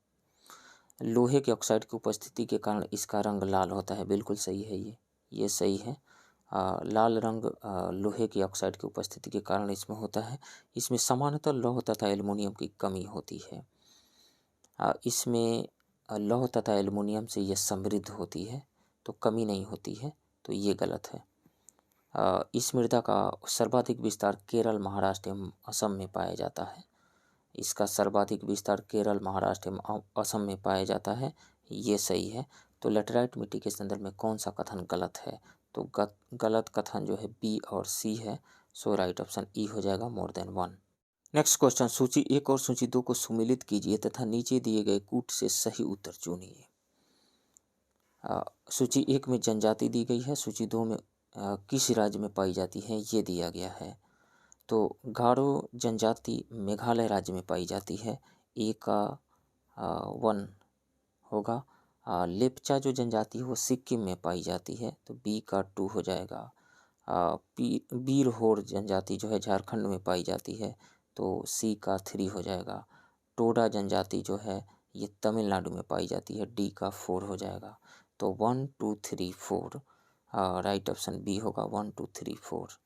लोहे के ऑक्साइड की उपस्थिति के कारण इसका रंग लाल होता है, बिल्कुल सही है ये सही है। लाल रंग लोहे के ऑक्साइड की उपस्थिति के कारण इसमें होता है। इसमें सामान्यतः लौह तथा एल्युमिनियम की कमी होती है। इसमें लौह तथा एल्युमिनियम से यह समृद्ध होती है, तो कमी नहीं होती है, तो ये गलत है। इस मृदा का सर्वाधिक विस्तार केरल, महाराष्ट्र एवं असम में पाया जाता है। इसका सर्वाधिक विस्तार केरल, महाराष्ट्र एवं असम में पाया जाता है, ये सही है। तो लेटराइट मिट्टी के संदर्भ में कौन सा कथन गलत है? तो गलत कथन जो है बी और सी है, सो राइट ऑप्शन ई हो जाएगा, more than one. Next question, सूची 1 और सूची 2 को सुमेलित कीजिए तथा नीचे दिए गए कूट से सही उत्तर चुनिए। सूची 1 में जनजाति दी गई है, सूची 2 में किस राज्य में पाई जाती है ये दिया गया है। तो गारो जनजाति मेघालय राज्य में पाई जाती है, ए का 1 होगा। लेप्चा जो जनजाति है वो सिक्किम में पाई जाती है, तो बी का 2 हो जाएगा। बीरहोर जनजाति जो है झारखंड में पाई जाती है, तो सी का 3 हो जाएगा। टोडा जनजाति जो है ये तमिलनाडु में पाई जाती है, डी का 4 हो जाएगा। तो 1 2 3 4 राइट ऑप्शन बी होगा, 1 2 3 4।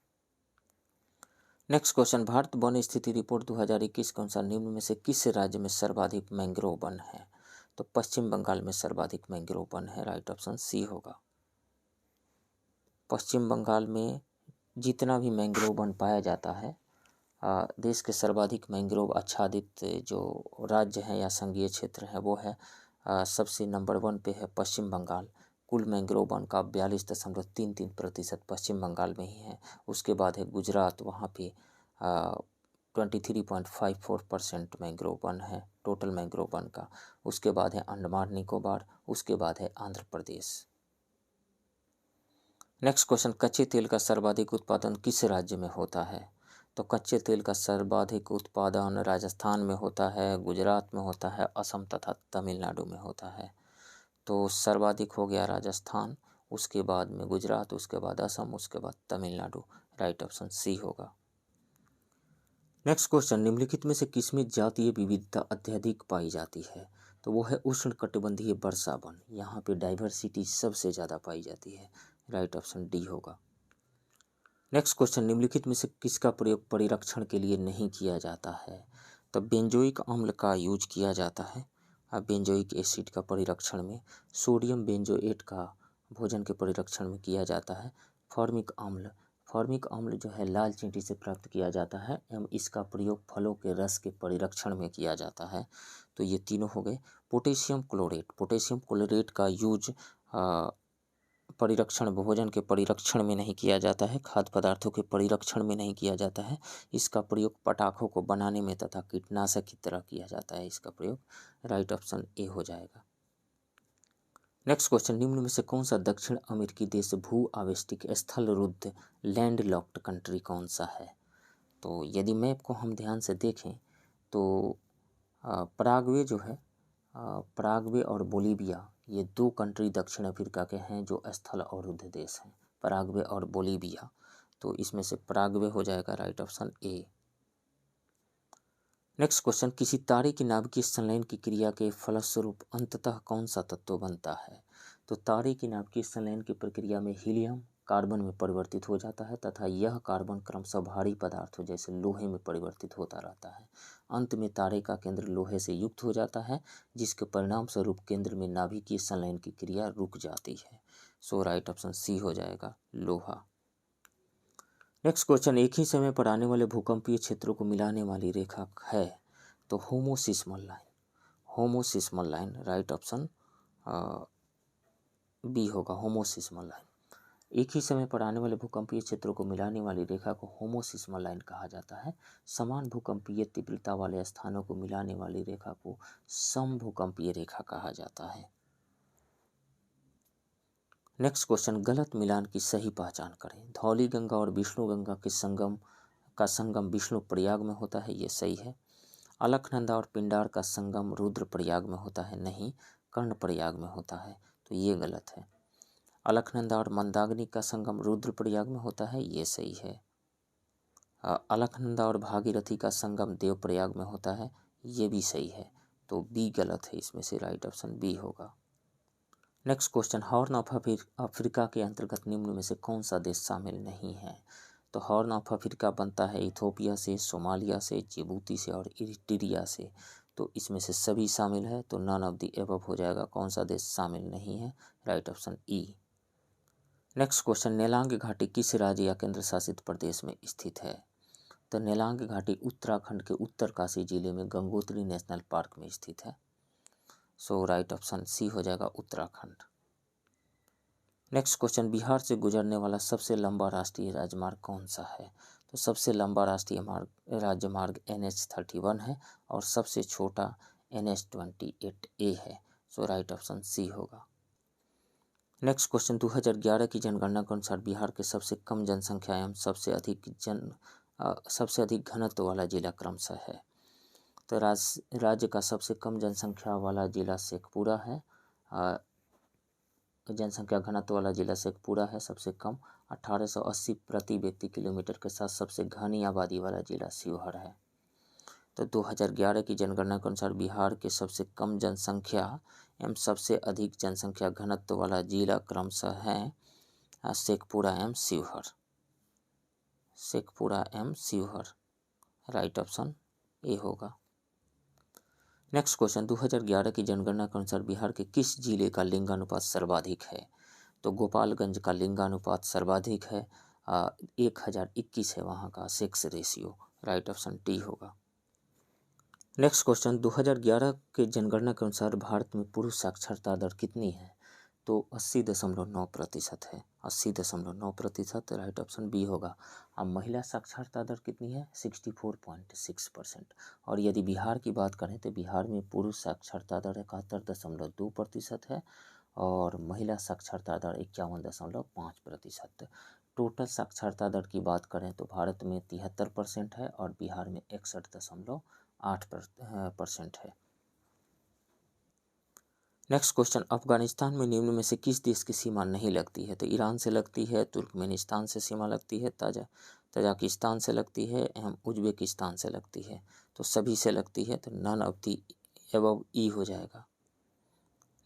नेक्स्ट क्वेश्चन, भारत वन स्थिति रिपोर्ट 2021 के अनुसार निम्न में से किस राज्य में सर्वाधिक मैंग्रोव वन है? तो पश्चिम बंगाल में सर्वाधिक मैंग्रोव वन है, राइट ऑप्शन सी होगा। पश्चिम बंगाल में जितना भी मैंग्रोव वन पाया जाता है, देश के सर्वाधिक मैंग्रोव आच्छादित जो राज्य हैं या संघीय क्षेत्र है वो है सबसे नंबर 1 पे है पश्चिम बंगाल। कुल मैंग्रोव वन का 42.33% पश्चिम बंगाल में ही है। उसके बाद है गुजरात, वहाँ पे 23.54% मैंग्रोव वन है टोटल मैंग्रोव वन का। उसके बाद है अंडमान निकोबार, उसके बाद है आंध्र प्रदेश। नेक्स्ट क्वेश्चन, कच्चे तेल का सर्वाधिक उत्पादन किस राज्य में होता है? तो कच्चे तेल का सर्वाधिक उत्पादन राजस्थान में होता है, गुजरात में होता है, असम तथा तमिलनाडु में होता है। तो सर्वाधिक हो गया राजस्थान, उसके बाद में गुजरात, उसके बाद असम, उसके बाद तमिलनाडु, राइट ऑप्शन सी होगा। नेक्स्ट क्वेश्चन, निम्नलिखित में से किसमें जातीय विविधता अत्यधिक पाई जाती है? तो वो है उष्णकटिबंधीय वर्षा वन, यहाँ पे डाइवर्सिटी सबसे ज़्यादा पाई जाती है, राइट ऑप्शन डी होगा। नेक्स्ट क्वेश्चन, निम्नलिखित में से किसका प्रयोग परिरक्षण के लिए नहीं किया जाता है? तो बेंजोइक अम्ल का यूज किया जाता है, बेंजोइक एसिड का परिरक्षण में। सोडियम बेंजोएट का भोजन के परिरक्षण में किया जाता है। फॉर्मिक अम्ल जो है लाल चींटी से प्राप्त किया जाता है एवं इसका प्रयोग फलों के रस के परिरक्षण में किया जाता है। तो ये तीनों हो गए। पोटेशियम क्लोरेट का यूज परिरक्षण भोजन के परिरक्षण में नहीं किया जाता है, खाद्य पदार्थों के परिरक्षण में नहीं किया जाता है। इसका प्रयोग पटाखों को बनाने में तथा कीटनाशक की तरह किया जाता है इसका प्रयोग, राइट ऑप्शन ए हो जाएगा। नेक्स्ट क्वेश्चन, निम्न में से कौन सा दक्षिण अमेरिकी देश भू आवेष्टिक स्थल रुद्ध लैंड लॉक्ड कंट्री कौन सा है? तो यदि मैप को हम ध्यान से देखें तो पराग्वे जो है, पराग्वे और बोलीविया ये 2 कंट्री दक्षिण अफ्रीका के हैं जो स्थल अवरुद्ध देश हैं, पराग्वे और बोलीविया। तो इसमें से पराग्वे हो जाएगा, राइट ऑप्शन ए। नेक्स्ट क्वेश्चन, किसी तारे की नाभिकीय संलयन की क्रिया के फलस्वरूप अंततः कौन सा तत्व बनता है? तो तारे की नाभिकीय संलयन की प्रक्रिया में हीलियम कार्बन में परिवर्तित हो जाता है तथा यह कार्बन क्रमशः भारी पदार्थों जैसे लोहे में परिवर्तित होता रहता है। अंत में तारे का केंद्र लोहे से युक्त हो जाता है, जिसके परिणाम स्वरूप केंद्र में नाभिकीय संलयन की क्रिया रुक जाती है। सो राइट ऑप्शन सी हो जाएगा, लोहा। नेक्स्ट क्वेश्चन, एक ही समय पर आने वाले भूकंपीय क्षेत्रों को मिलाने वाली रेखा है तो homoseismal line. Homoseismal line right option B होगा, होमोसिस्मल लाइन। एक ही समय पर आने वाले भूकंपीय क्षेत्रों को मिलाने वाली रेखा को होमोसिस्मल लाइन कहा जाता है। समान भूकंपीय तीव्रता वाले स्थानों को मिलाने वाली रेखा को समभूकंपीय रेखा कहा जाता है। नेक्स्ट क्वेश्चन, गलत मिलान की सही पहचान करें। धौली गंगा और विष्णु गंगा के संगम विष्णु प्रयाग में होता है, ये सही है। अलकनंदा और पिंडार का संगम रुद्र प्रयाग में होता है, नहीं, कर्ण प्रयाग में होता है, तो ये गलत है। अलकनंदा और मंदाकिनी का संगम रुद्र प्रयाग में होता है, ये सही है। अलकनंदा और भागीरथी का संगम देव प्रयाग में होता है, ये भी सही है, तो बी गलत है, इसमें से राइट ऑप्शन बी होगा। Next question, horn of Africa के अंतर्गत निम्न में से कौन सा देश शामिल नहीं है। तो हॉर्न ऑफ अफ्रीका बनता है इथोपिया से, सोमालिया से, जिबूती से और इरिट्रिया से, तो इसमें से सभी शामिल है, तो नन ऑफ द एबव हो जाएगा। कौन सा देश शामिल नहीं है, right option E. Next question, Nelang घाटी किस राज्य या केंद्र शासित प्रदेश में स्थित है। तो नेलांग घाटी उत्तराखंड के उत्तरकाशी जिले में गंगोत्री नेशनल पार्क में स्थित है। सो राइट ऑप्शन सी हो जाएगा, उत्तराखंड। नेक्स्ट क्वेश्चन, बिहार से गुजरने वाला सबसे लंबा राष्ट्रीय राजमार्ग कौन सा है। तो सबसे लंबा राष्ट्रीय राजमार्ग NH-31 है और सबसे छोटा NH-28A है। सो राइट ऑप्शन सी होगा। नेक्स्ट क्वेश्चन, 2011 की जनगणना के अनुसार बिहार के सबसे कम जनसंख्या एवं सबसे अधिक घनत्व वाला जिला क्रमशः है। तो राज्य का सबसे कम जनसंख्या वाला जिला शेखपुरा है। जनसंख्या घनत्व वाला जिला शेखपुरा है सबसे कम, 1880 प्रति व्यक्ति किलोमीटर के साथ। सबसे घनी आबादी वाला जिला शिवहर है। तो 2011 की जनगणना के अनुसार बिहार के सबसे कम जनसंख्या एवं सबसे अधिक जनसंख्या घनत्व वाला जिला क्रमशः है शेखपुरा एवं शिवहर। शेखपुरा एवं शिवहर, राइट ऑप्शन ए होगा। नेक्स्ट क्वेश्चन, 2011 की जनगणना के अनुसार बिहार के किस जिले का लिंगानुपात सर्वाधिक है। तो गोपालगंज का लिंगानुपात सर्वाधिक है, 1021 है वहाँ का sex ratio, right option D होगा। नेक्स्ट क्वेश्चन, 2011 के जनगणना के अनुसार भारत में पुरुष साक्षरता दर कितनी है। तो 80.9% है, 80.9%, राइट ऑप्शन बी होगा। अब महिला साक्षरता दर कितनी है, 64.6%। और यदि बिहार की बात करें तो बिहार में पुरुष साक्षरता दर 71.2% है और महिला साक्षरता दर 51.5%। टोटल साक्षरता दर की बात करें तो भारत में 73% है और बिहार में 61.8% है। नेक्स्ट क्वेश्चन, अफगानिस्तान में निम्न में से किस देश की सीमा नहीं लगती है। तो ईरान से लगती है, तुर्कमेनिस्तान से सीमा लगती है, तजाकिस्तान से लगती है एवं उज्बेकिस्तान से लगती है, तो सभी से लगती है, तो नन ऑफ द एबव ई हो जाएगा।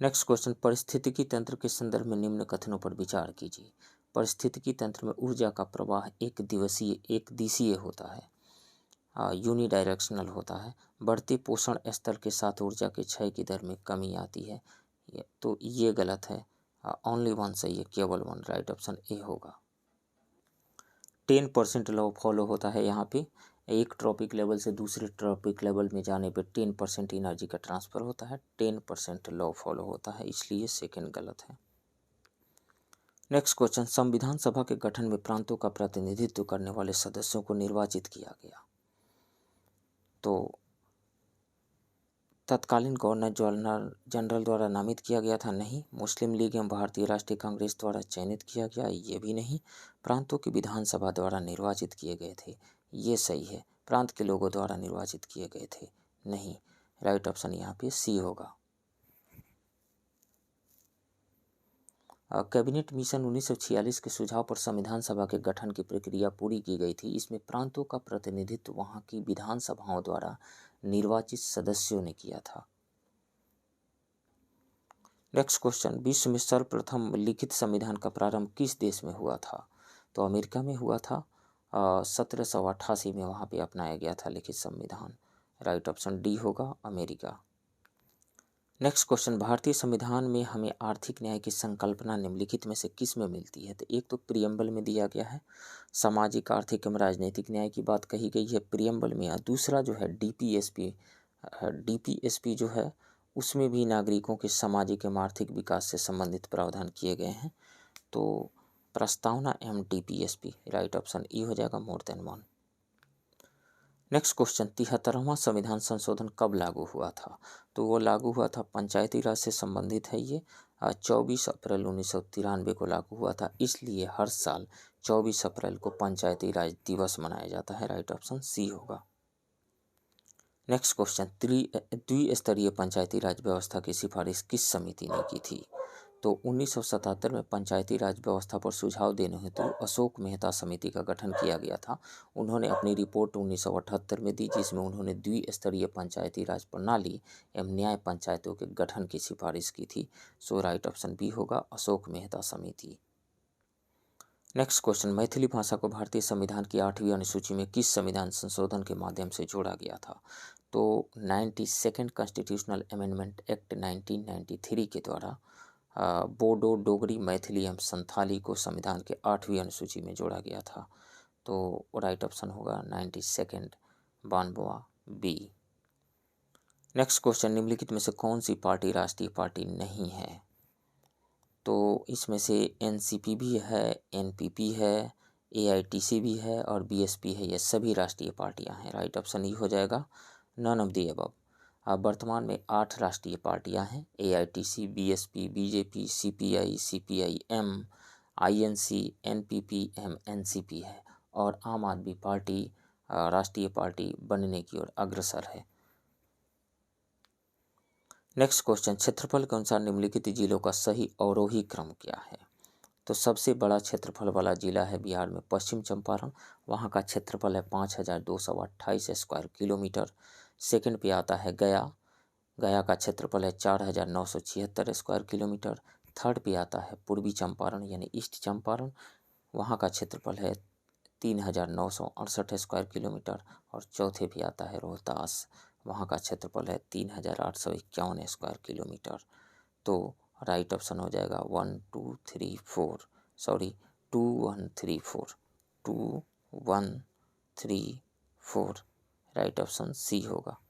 नेक्स्ट क्वेश्चन, पारिस्थितिकी तंत्र के संदर्भ में निम्न कथनों पर विचार कीजिए। पारिस्थितिकी तंत्र में ऊर्जा का प्रवाह एक दिशीय होता है, यूनिडायरेक्शनल होता है। बढ़ते पोषण स्तर के साथ ऊर्जा के क्षय की दर में कमी आती है, तो ये गलत है। ओनली वन सही है, केवल वन, राइट ऑप्शन ए होगा। 10% लॉ फॉलो होता है यहाँ पे, एक ट्रॉपिक लेवल से दूसरे ट्रॉपिक लेवल में जाने पे 10% एनर्जी का ट्रांसफ़र होता है, 10% लॉ फॉलो होता है, इसलिए सेकंड गलत है। नेक्स्ट क्वेश्चन, संविधान सभा के गठन में प्रांतों का प्रतिनिधित्व करने वाले सदस्यों को निर्वाचित किया गया। तो तत्कालीन गवर्नर जनरल द्वारा नामित किया गया था, नहीं। मुस्लिम लीग एवं भारतीय राष्ट्रीय कांग्रेस द्वारा चयनित किया गया, ये भी नहीं। प्रांतों की विधानसभा द्वारा निर्वाचित किए गए थे, ये सही है। प्रांत के लोगों द्वारा निर्वाचित किए गए थे, नहीं, राइट ऑप्शन यहाँ पे सी होगा। कैबिनेट मिशन 1946 के सुझाव पर संविधान सभा के गठन की प्रक्रिया पूरी की गई थी। इसमें प्रांतों का प्रतिनिधित्व वहाँ की विधानसभाओं द्वारा निर्वाचित सदस्यों ने किया था। नेक्स्ट क्वेश्चन, विश्व में सर्वप्रथम लिखित संविधान का प्रारंभ किस देश में हुआ था? तो अमेरिका में हुआ था। 1788 में वहाँ पे अपनाया गया था लिखित संविधान। राइट ऑप्शन डी होगा, अमेरिका। नेक्स्ट क्वेश्चन, भारतीय संविधान में हमें आर्थिक न्याय की संकल्पना निम्नलिखित में से किस में मिलती है? तो एक तो प्रियम्बल में दिया गया है, सामाजिक, आर्थिक एवं राजनीतिक न्याय की बात कही गई है प्रियम्बल में। दूसरा जो है डीपीएसपी जो है उसमें भी नागरिकों के सामाजिक एवं आर्थिक विकास से संबंधित प्रावधान किए गए हैं। तो प्रस्तावना एवं डीपीएसपी, राइट ऑप्शन ई हो जाएगा, more than one. Next question, 73वां संविधान संशोधन कब लागू हुआ था? तो वो लागू हुआ था, पंचायती राज से संबंधित है ये, 24 अप्रैल 1993 को लागू हुआ था। इसलिए हर साल 24 अप्रैल को पंचायती राज दिवस मनाया जाता है। राइट ऑप्शन सी होगा। नेक्स्ट क्वेश्चन, द्विस्तरीय पंचायती राज व्यवस्था की सिफारिश किस समिति ने की थी? तो 1977 में पंचायती राज व्यवस्था पर सुझाव देने हेतु अशोक मेहता समिति का गठन किया गया था। उन्होंने अपनी रिपोर्ट 1978 में दी, जिसमें उन्होंने द्विस्तरीय पंचायती राज प्रणाली एवं न्याय पंचायतों के गठन की सिफारिश की थी। सो राइट ऑप्शन बी होगा, अशोक मेहता समिति। नेक्स्ट क्वेश्चन, मैथिली भाषा को भारतीय संविधान की 8वीं अनुसूची में किस संविधान संशोधन के माध्यम से जोड़ा गया था? तो 92nd कॉन्स्टिट्यूशनल अमेंडमेंट एक्ट 1993 के द्वारा बोडो, डोगरी, मैथिली एवं संथाली को संविधान के 8वीं अनुसूची में जोड़ा गया था। तो राइट ऑप्शन होगा 92nd, 92वां बी। नेक्स्ट क्वेश्चन, निम्नलिखित में से कौन सी पार्टी राष्ट्रीय पार्टी नहीं है? तो इसमें से एनसीपी भी है, एनपीपी है, एआईटीसी भी है और बीएसपी है। ये सभी राष्ट्रीय पार्टियां हैं। राइट ऑप्शन ई हो जाएगा, नन ऑफ द अबव। वर्तमान में 8 राष्ट्रीय पार्टियां हैं, AITC, BSP, BJP, CPI, CPIM, INC, NPP एवं एनसीपी है। और आम आदमी पार्टी राष्ट्रीय पार्टी बनने की ओर अग्रसर है। नेक्स्ट क्वेश्चन, क्षेत्रफल के अनुसार निम्नलिखित जिलों का सही अवरोही क्रम क्या है? तो सबसे बड़ा क्षेत्रफल वाला जिला है बिहार में पश्चिम चंपारण। वहाँ का क्षेत्रफल है 5228 स्क्वायर किलोमीटर। सेकंड पे आता है गया। गया का क्षेत्रफल है 4976 स्क्वायर किलोमीटर। थर्ड पे आता है पूर्वी चंपारण यानी ईस्ट चंपारण। वहाँ का क्षेत्रफल है 3968 स्क्वायर किलोमीटर। और चौथे पे आता है रोहतास। वहाँ का क्षेत्रफल है 3851 स्क्वायर किलोमीटर। तो राइट ऑप्शन हो जाएगा 1 2 3 4, सॉरी 2 1 3 4, 2 1 3 4, राइट ऑप्शन सी होगा।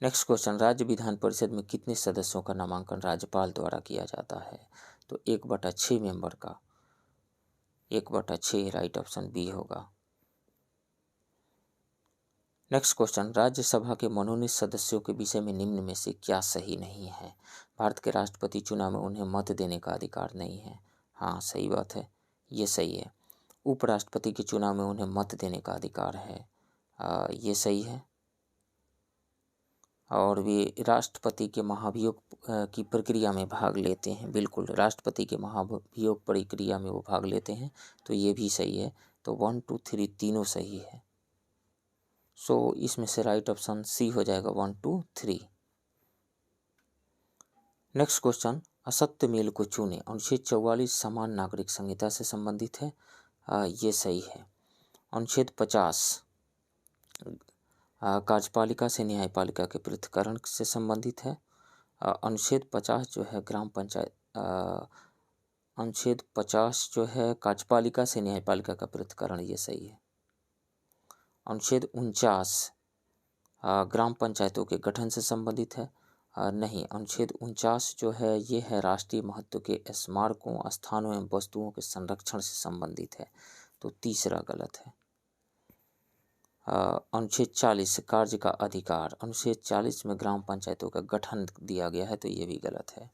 नेक्स्ट क्वेश्चन, राज्य विधान परिषद में कितने सदस्यों का नामांकन राज्यपाल द्वारा किया जाता है? तो 1/6 मेंबर का, 1/6, राइट ऑप्शन बी होगा। नेक्स्ट क्वेश्चन, राज्यसभा के मनोनीत सदस्यों के विषय में निम्न में से क्या सही नहीं है? भारत के राष्ट्रपति चुनाव में उन्हें मत देने का अधिकार नहीं है। हाँ, सही बात है, ये सही है। उपराष्ट्रपति के चुनाव में उन्हें मत देने का अधिकार है, ये सही है। और वे राष्ट्रपति के महाभियोग की प्रक्रिया में भाग लेते हैं। बिल्कुल, राष्ट्रपति के महाभियोग प्रक्रिया में वो भाग लेते हैं, तो ये भी सही है। तो 1 2 3 तीनों सही है। सो इसमें से राइट ऑप्शन सी हो जाएगा 1 2 3। नेक्स्ट क्वेश्चन, असत्य मेल को चुने अनुच्छेद 44 समान नागरिक संहिता से संबंधित है, ये सही है। अनुच्छेद 50 कार्यपालिका से न्यायपालिका के पृथक्करण से संबंधित है। अनुच्छेद 50 जो है ग्राम पंचायत, अनुच्छेद 50 जो है कार्यपालिका से न्यायपालिका का पृथक्करण, ये सही है। अनुच्छेद 49 ग्राम पंचायतों के गठन से संबंधित है, नहीं। अनुच्छेद 49 जो है ये है राष्ट्रीय महत्व के स्मारकों, स्थानों एवं वस्तुओं के संरक्षण से संबंधित है, तो तीसरा गलत है। अनुच्छेद 40 कार्य का अधिकार, अनुच्छेद 40 में ग्राम पंचायतों का गठन दिया गया है, तो ये भी गलत है।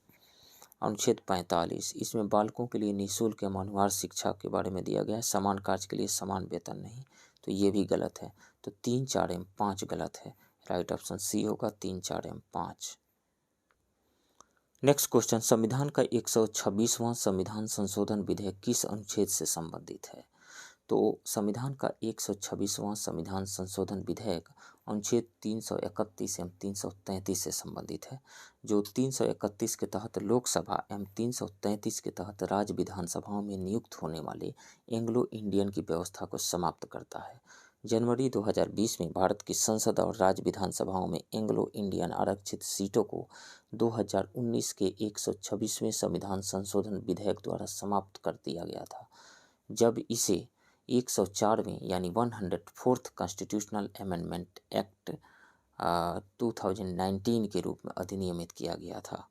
अनुच्छेद 45 इसमें बालकों के लिए निःशुल्क एवं अनिवार्य शिक्षा के बारे में दिया गया है, समान कार्य के लिए समान वेतन नहीं, तो ये भी गलत है। तो 3 4 एवं 5 गलत है। राइट ऑप्शन सी होगा 3 4 एवं 5। नेक्स्ट क्वेश्चन, संविधान का 126वां संविधान संशोधन विधेयक किस अनुच्छेद से संबंधित है? तो संविधान का 126वां संविधान संशोधन विधेयक अनुच्छेद 331 एवं 333 से संबंधित है, जो 331 के तहत लोकसभा एवं 333 के तहत राज्य विधानसभाओं में नियुक्त होने वाले एंग्लो इंडियन की व्यवस्था को समाप्त करता है। जनवरी 2020 में भारत की संसद और राज्य विधानसभाओं में एंग्लो इंडियन आरक्षित सीटों को 2019 के 126वें संविधान संशोधन विधेयक द्वारा समाप्त कर दिया गया था, जब इसे 104वें यानी 104th कॉन्स्टिट्यूशनल अमेंडमेंट एक्ट 2019 के रूप में अधिनियमित किया गया था।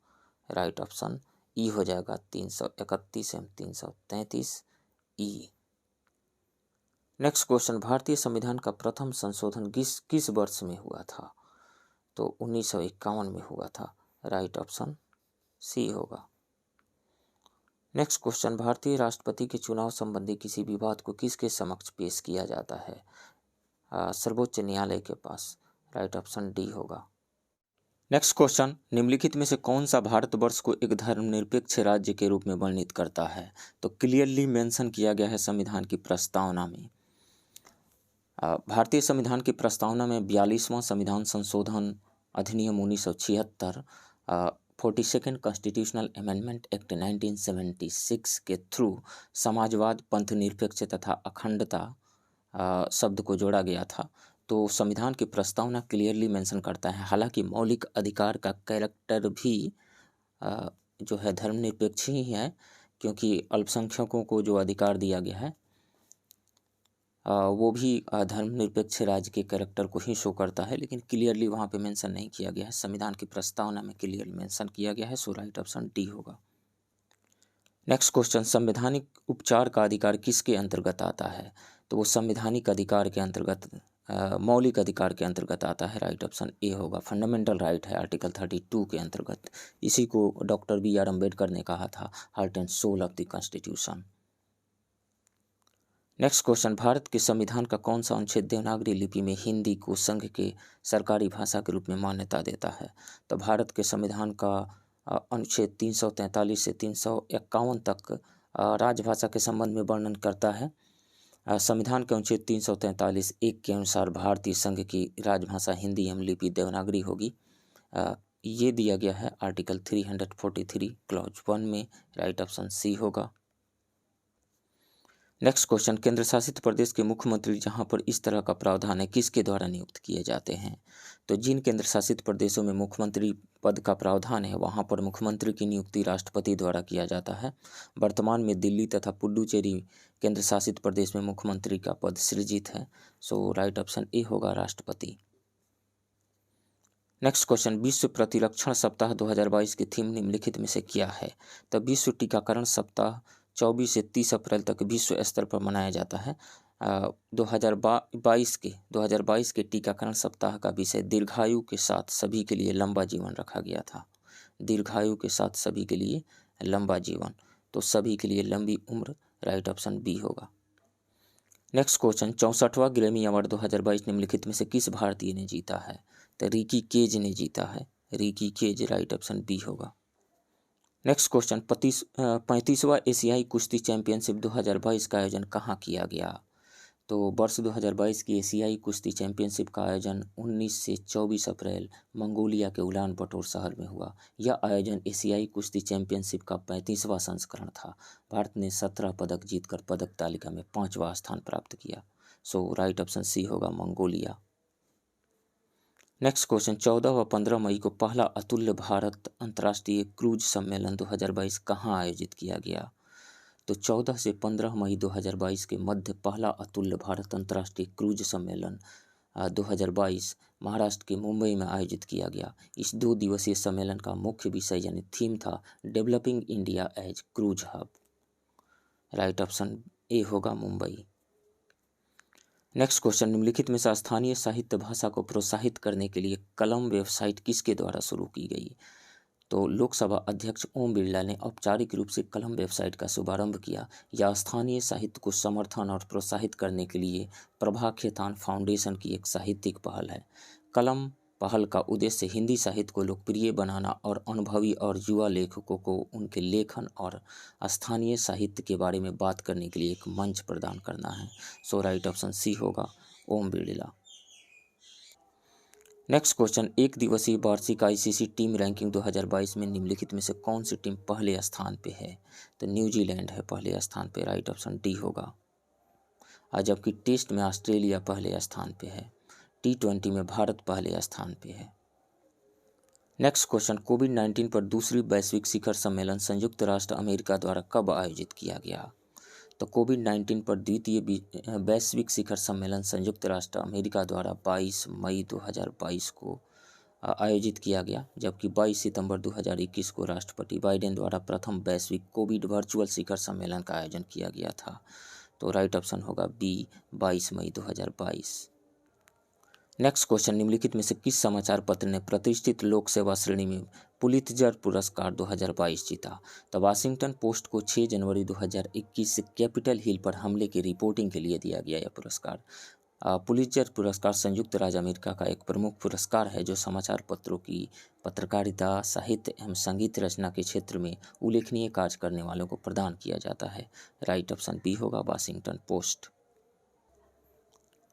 राइट ऑप्शन ई हो जाएगा 331 एवं 333 ई। नेक्स्ट क्वेश्चन, भारतीय संविधान का प्रथम संशोधन किस वर्ष में हुआ था? तो 1951 में हुआ था। राइट ऑप्शन सी होगा। नेक्स्ट क्वेश्चन, भारतीय राष्ट्रपति के चुनाव संबंधी किसी विवाद को किसके समक्ष पेश किया जाता है? सर्वोच्च न्यायालय के पास। राइट ऑप्शन डी होगा। नेक्स्ट क्वेश्चन, निम्नलिखित में से कौन सा भारतवर्ष को एक धर्मनिरपेक्ष राज्य के रूप में वर्णित करता है? तो क्लियरली मेंशन किया गया है संविधान की प्रस्तावना में। भारतीय संविधान की प्रस्तावना में 42वां संविधान संशोधन अधिनियम 1976 42nd कॉन्स्टिट्यूशनल अमेंडमेंट एक्ट 1976 के थ्रू समाजवाद, पंथनिरपेक्ष तथा अखंडता शब्द को जोड़ा गया था। तो संविधान की प्रस्तावना क्लियरली मेंशन करता है। हालांकि मौलिक अधिकार का कैरेक्टर भी जो है धर्मनिरपेक्ष ही है, क्योंकि अल्पसंख्यकों को जो अधिकार दिया गया है वो भी धर्मनिरपेक्ष राज्य के कैरेक्टर को ही शो करता है, लेकिन क्लियरली वहाँ पे मेंशन नहीं किया गया है। संविधान की प्रस्तावना में क्लियरली मेंशन किया गया है, सो राइट ऑप्शन डी होगा। नेक्स्ट क्वेश्चन, संवैधानिक उपचार का अधिकार किसके अंतर्गत आता है? तो वो संवैधानिक अधिकार के अंतर्गत मौलिक अधिकार के अंतर्गत आता है। राइट ऑप्शन ए होगा। फंडामेंटल राइट है आर्टिकल 32 के अंतर्गत। इसी को डॉक्टर BR अम्बेडकर ने कहा था heart and soul of the constitution. Next question, Bharat के संविधान का कौन सा अनुच्छेद देवनागरी लिपि में हिंदी को संघ के सरकारी भाषा के रूप में मान्यता देता है? तो भारत के संविधान का अनुच्छेद 343 से 351 तक राजभाषा के संबंध में वर्णन करता है। संविधान के अनुच्छेद 343(1) के अनुसार भारतीय संघ की राजभाषा हिंदी एवं लिपि देवनागरी होगी। ये दिया गया है आर्टिकल 343 क्लॉज 1 में। राइट ऑप्शन सी होगा। नेक्स्ट क्वेश्चन, केंद्र शासित प्रदेश के मुख्यमंत्री जहां पर इस तरह का प्रावधान है किसके द्वारा नियुक्त किए जाते हैं? तो जिन केंद्र शासित प्रदेशों में मुख्यमंत्री पद का प्रावधान है वहां पर मुख्यमंत्री की नियुक्ति राष्ट्रपति द्वारा किया जाता है। वर्तमान में दिल्ली तथा पुडुचेरी केंद्र शासित प्रदेश में मुख्यमंत्री का पद सृजित है। सो राइट ऑप्शन ए होगा राष्ट्रपति। नेक्स्ट क्वेश्चन, विश्व प्रतिरक्षण सप्ताह 2022 की थीम निम्नलिखित में से क्या है? तो विश्व टीकाकरण सप्ताह 24 से 30 अप्रैल तक विश्व स्तर पर मनाया जाता है। 2022 के टीकाकरण सप्ताह का विषय दीर्घायु के साथ सभी के लिए लंबा जीवन रखा गया था। दीर्घायु के साथ सभी के लिए लंबा जीवन, तो सभी के लिए लंबी उम्र। राइट ऑप्शन बी होगा। नेक्स्ट क्वेश्चन, 64वां ग्रैमी अवार्ड 2022 निम्नलिखित में से किस भारतीय ने जीता है? तो रिकी केज ने जीता है। Ricky Kej. Right option B होगा। नेक्स्ट क्वेश्चन, 35वां एशियाई कुश्ती चैंपियनशिप 2022 का आयोजन कहाँ किया गया? तो वर्ष 2022 की एशियाई कुश्ती चैंपियनशिप का आयोजन 19 से 24 अप्रैल मंगोलिया के उलान बटोर शहर में हुआ। यह आयोजन एशियाई कुश्ती चैंपियनशिप का 35वां संस्करण था। भारत ने 17 पदक जीतकर पदक तालिका में 5वां स्थान प्राप्त किया। सो राइट ऑप्शन सी होगा मंगोलिया। नेक्स्ट क्वेश्चन, 14 व 15 मई को पहला अतुल्य भारत अंतर्राष्ट्रीय क्रूज सम्मेलन 2022 कहाँ आयोजित किया गया? तो 14 से 15 मई 2022 के मध्य पहला अतुल्य भारत अंतर्राष्ट्रीय क्रूज सम्मेलन 2022 महाराष्ट्र के मुंबई में आयोजित किया गया। इस 2 दिवसीय सम्मेलन का मुख्य विषय यानी थीम था developing India as cruise hub. Right option A होगा मुंबई। नेक्स्ट क्वेश्चन, निम्नलिखित में से स्थानीय साहित्य भाषा को प्रोत्साहित करने के लिए कलम वेबसाइट किसके द्वारा शुरू की गई? तो लोकसभा अध्यक्ष ओम बिरला ने औपचारिक रूप से कलम वेबसाइट का शुभारंभ किया। यह स्थानीय साहित्य को समर्थन और प्रोत्साहित करने के लिए प्रभा खेतान फाउंडेशन की एक साहित्यिक पहल है। कलम पहल का उद्देश्य हिंदी साहित्य को लोकप्रिय बनाना और अनुभवी और युवा लेखकों को उनके लेखन और स्थानीय साहित्य के बारे में बात करने के लिए एक मंच प्रदान करना है। सो राइट ऑप्शन सी होगा ओम बिड़ला। नेक्स्ट क्वेश्चन, एक दिवसीय वार्षिक आईसीसी टीम रैंकिंग 2022 में निम्नलिखित में से कौन सी टीम पहले स्थान पे है? तो न्यूजीलैंड है पहले स्थान पे, राइट ऑप्शन डी होगा। और जबकि टेस्ट में ऑस्ट्रेलिया पहले स्थान पे है, T20 में भारत पहले स्थान पे है। नेक्स्ट क्वेश्चन, कोविड-19 पर दूसरी वैश्विक शिखर सम्मेलन संयुक्त राष्ट्र अमेरिका द्वारा कब आयोजित किया गया? तो कोविड-19 पर द्वितीय वैश्विक शिखर सम्मेलन संयुक्त राष्ट्र अमेरिका द्वारा 22 मई 2022 को आयोजित किया गया, जबकि 22 सितंबर 2021 को राष्ट्रपति बाइडेन द्वारा प्रथम वैश्विक कोविड वर्चुअल शिखर सम्मेलन का आयोजन किया गया था। तो राइट ऑप्शन होगा बी 22 मई 2022। नेक्स्ट क्वेश्चन, निम्नलिखित में से किस समाचार पत्र ने प्रतिष्ठित लोक सेवा श्रेणी में पुलित्जर पुरस्कार 2022 जीता? तो वाशिंगटन पोस्ट को 6 जनवरी 2021 से कैपिटल हिल पर हमले की रिपोर्टिंग के लिए दिया गया यह पुरस्कार। पुलित्जर पुरस्कार संयुक्त राज्य अमेरिका का एक प्रमुख पुरस्कार है जो समाचार पत्रों की पत्रकारिता, साहित्य एवं संगीत रचना के क्षेत्र में उल्लेखनीय कार्य करने वालों को प्रदान किया जाता है। राइट ऑप्शन बी होगा Washington Post.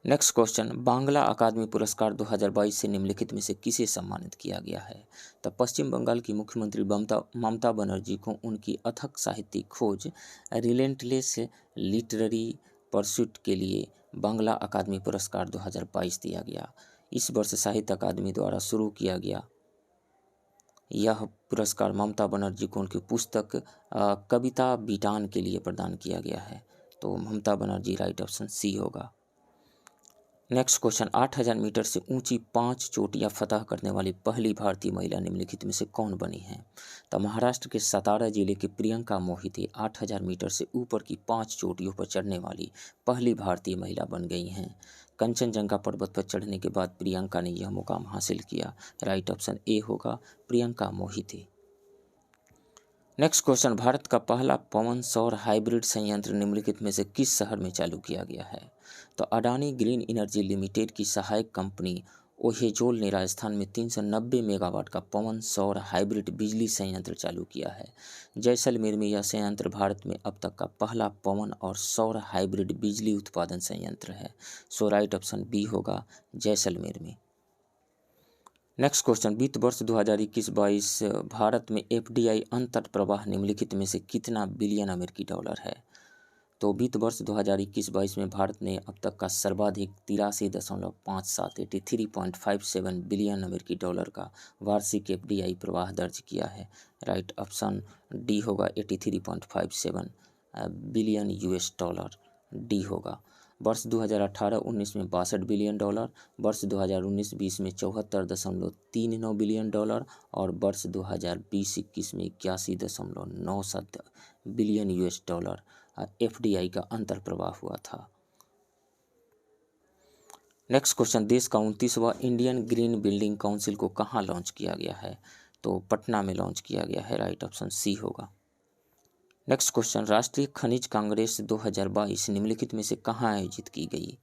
Next question, Bangla अकादमी पुरस्कार 2022 से निम्नलिखित में से किसे सम्मानित किया गया है? तो पश्चिम बंगाल की मुख्यमंत्री ममता बनर्जी को उनकी अथक साहित्यिक खोज रिलेंटलेस लिटरेरी परस्यूट के लिए बांग्ला अकादमी पुरस्कार 2022 दिया गया। इस वर्ष साहित्य अकादमी द्वारा शुरू किया गया यह पुरस्कार ममता बनर्जी को उनकी पुस्तक कविता बिटान के लिए प्रदान किया गया है। तो Mamata Banerjee, right option C होगा। नेक्स्ट क्वेश्चन, 8000 मीटर से ऊंची 5 चोटियां फतह करने वाली पहली भारतीय महिला निम्नलिखित में से कौन बनी है? तो महाराष्ट्र के सतारा जिले की प्रियंका मोहिते 8000 मीटर से ऊपर की 5 चोटियों पर चढ़ने वाली पहली भारतीय महिला बन गई हैं। कंचनजंगा पर्वत पर चढ़ने के बाद प्रियंका ने यह मुकाम हासिल किया। राइट ऑप्शन ए होगा प्रियंका मोहिते। नेक्स्ट क्वेश्चन, भारत का पहला पवन सौर हाइब्रिड संयंत्र निम्नलिखित में से किस शहर में चालू किया गया है? तो अडानी ग्रीन एनर्जी लिमिटेड की सहायक कंपनी ओहेजोल ने राजस्थान में 390 मेगावाट का पवन सौर हाइब्रिड बिजली संयंत्र चालू किया है। जैसलमेर में यह संयंत्र भारत में अब तक का पहला पवन और सौर हाइब्रिड बिजली उत्पादन संयंत्र है। सो राइट ऑप्शन बी होगा जैसलमेर में। नेक्स्ट क्वेश्चन, वित्त वर्ष 2021-22 भारत में एफडीआई अंतर प्रवाह निम्नलिखित में से कितना बिलियन अमेरिकी डॉलर है? तो वित्त वर्ष 2021-22 में भारत ने अब तक का सर्वाधिक 83.57 बिलियन अमेरिकी डॉलर का वार्षिक एफडीआई प्रवाह दर्ज किया है। राइट ऑप्शन डी होगा 83.57 बिलियन यूएस डॉलर, डी होगा। वर्ष 2018-19 में 62 बिलियन डॉलर, वर्ष 2019-20 में 74.39 बिलियन डॉलर और वर्ष 2020-21 में 81.97 बिलियन यूएस डॉलर एफडीआई का अंतर प्रवाह हुआ था। नेक्स्ट क्वेश्चन, देश का 29वां इंडियन ग्रीन बिल्डिंग काउंसिल को कहाँ लॉन्च किया गया है? तो पटना में लॉन्च किया गया है। राइट ऑप्शन सी होगा। नेक्स्ट क्वेश्चन, राष्ट्रीय खनिज कांग्रेस 2022 निम्नलिखित में से कहाँ आयोजित की गई?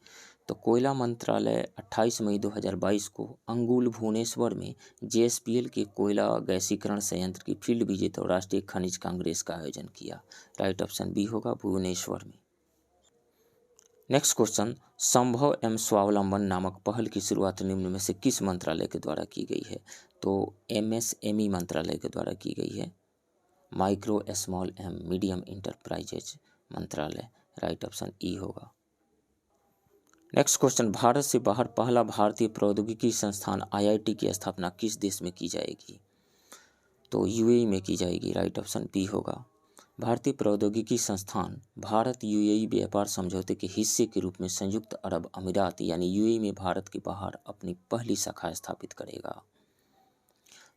तो कोयला मंत्रालय 28 मई 2022 को अंगुल भुवनेश्वर में जेएसपीएल के कोयला गैसीकरण संयंत्र की फील्ड विजिट और राष्ट्रीय खनिज कांग्रेस का आयोजन किया। राइट ऑप्शन बी होगा भुवनेश्वर में। नेक्स्ट क्वेश्चन, संभव एवं स्वावलंबन नामक पहल की शुरुआत निम्न में से किस मंत्रालय के द्वारा की गई है? तो एमएसएमई मंत्रालय के द्वारा की गई है, micro small and medium enterprises मंत्रालय। राइट ऑप्शन ई होगा। नेक्स्ट क्वेश्चन, भारत से बाहर पहला भारतीय प्रौद्योगिकी संस्थान आईआईटी की स्थापना किस देश में की जाएगी? तो यूएई में की जाएगी। राइट ऑप्शन बी होगा। भारतीय प्रौद्योगिकी संस्थान भारत यूएई व्यापार समझौते के हिस्से के रूप में संयुक्त अरब अमीरात यानी यूएई में भारत के बाहर अपनी पहली शाखा स्थापित करेगा।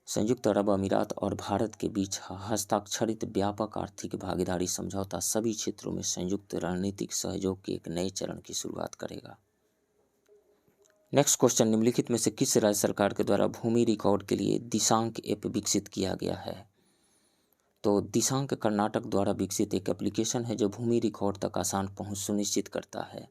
संयुक्त अरब अमीरात और भारत के बीच हस्ताक्षरित व्यापक आर्थिक भागीदारी समझौता सभी क्षेत्रों में संयुक्त रणनीतिक सहयोग के एक नए चरण की शुरुआत करेगा। नेक्स्ट क्वेश्चन, निम्नलिखित में से किस राज्य सरकार के द्वारा भूमि रिकॉर्ड के लिए दिशांक ऐप विकसित किया गया है? तो दिशांक कर्नाटक द्वारा विकसित एक एप्लीकेशन है जो भूमि रिकॉर्ड तक आसान पहुंच सुनिश्चित करता है।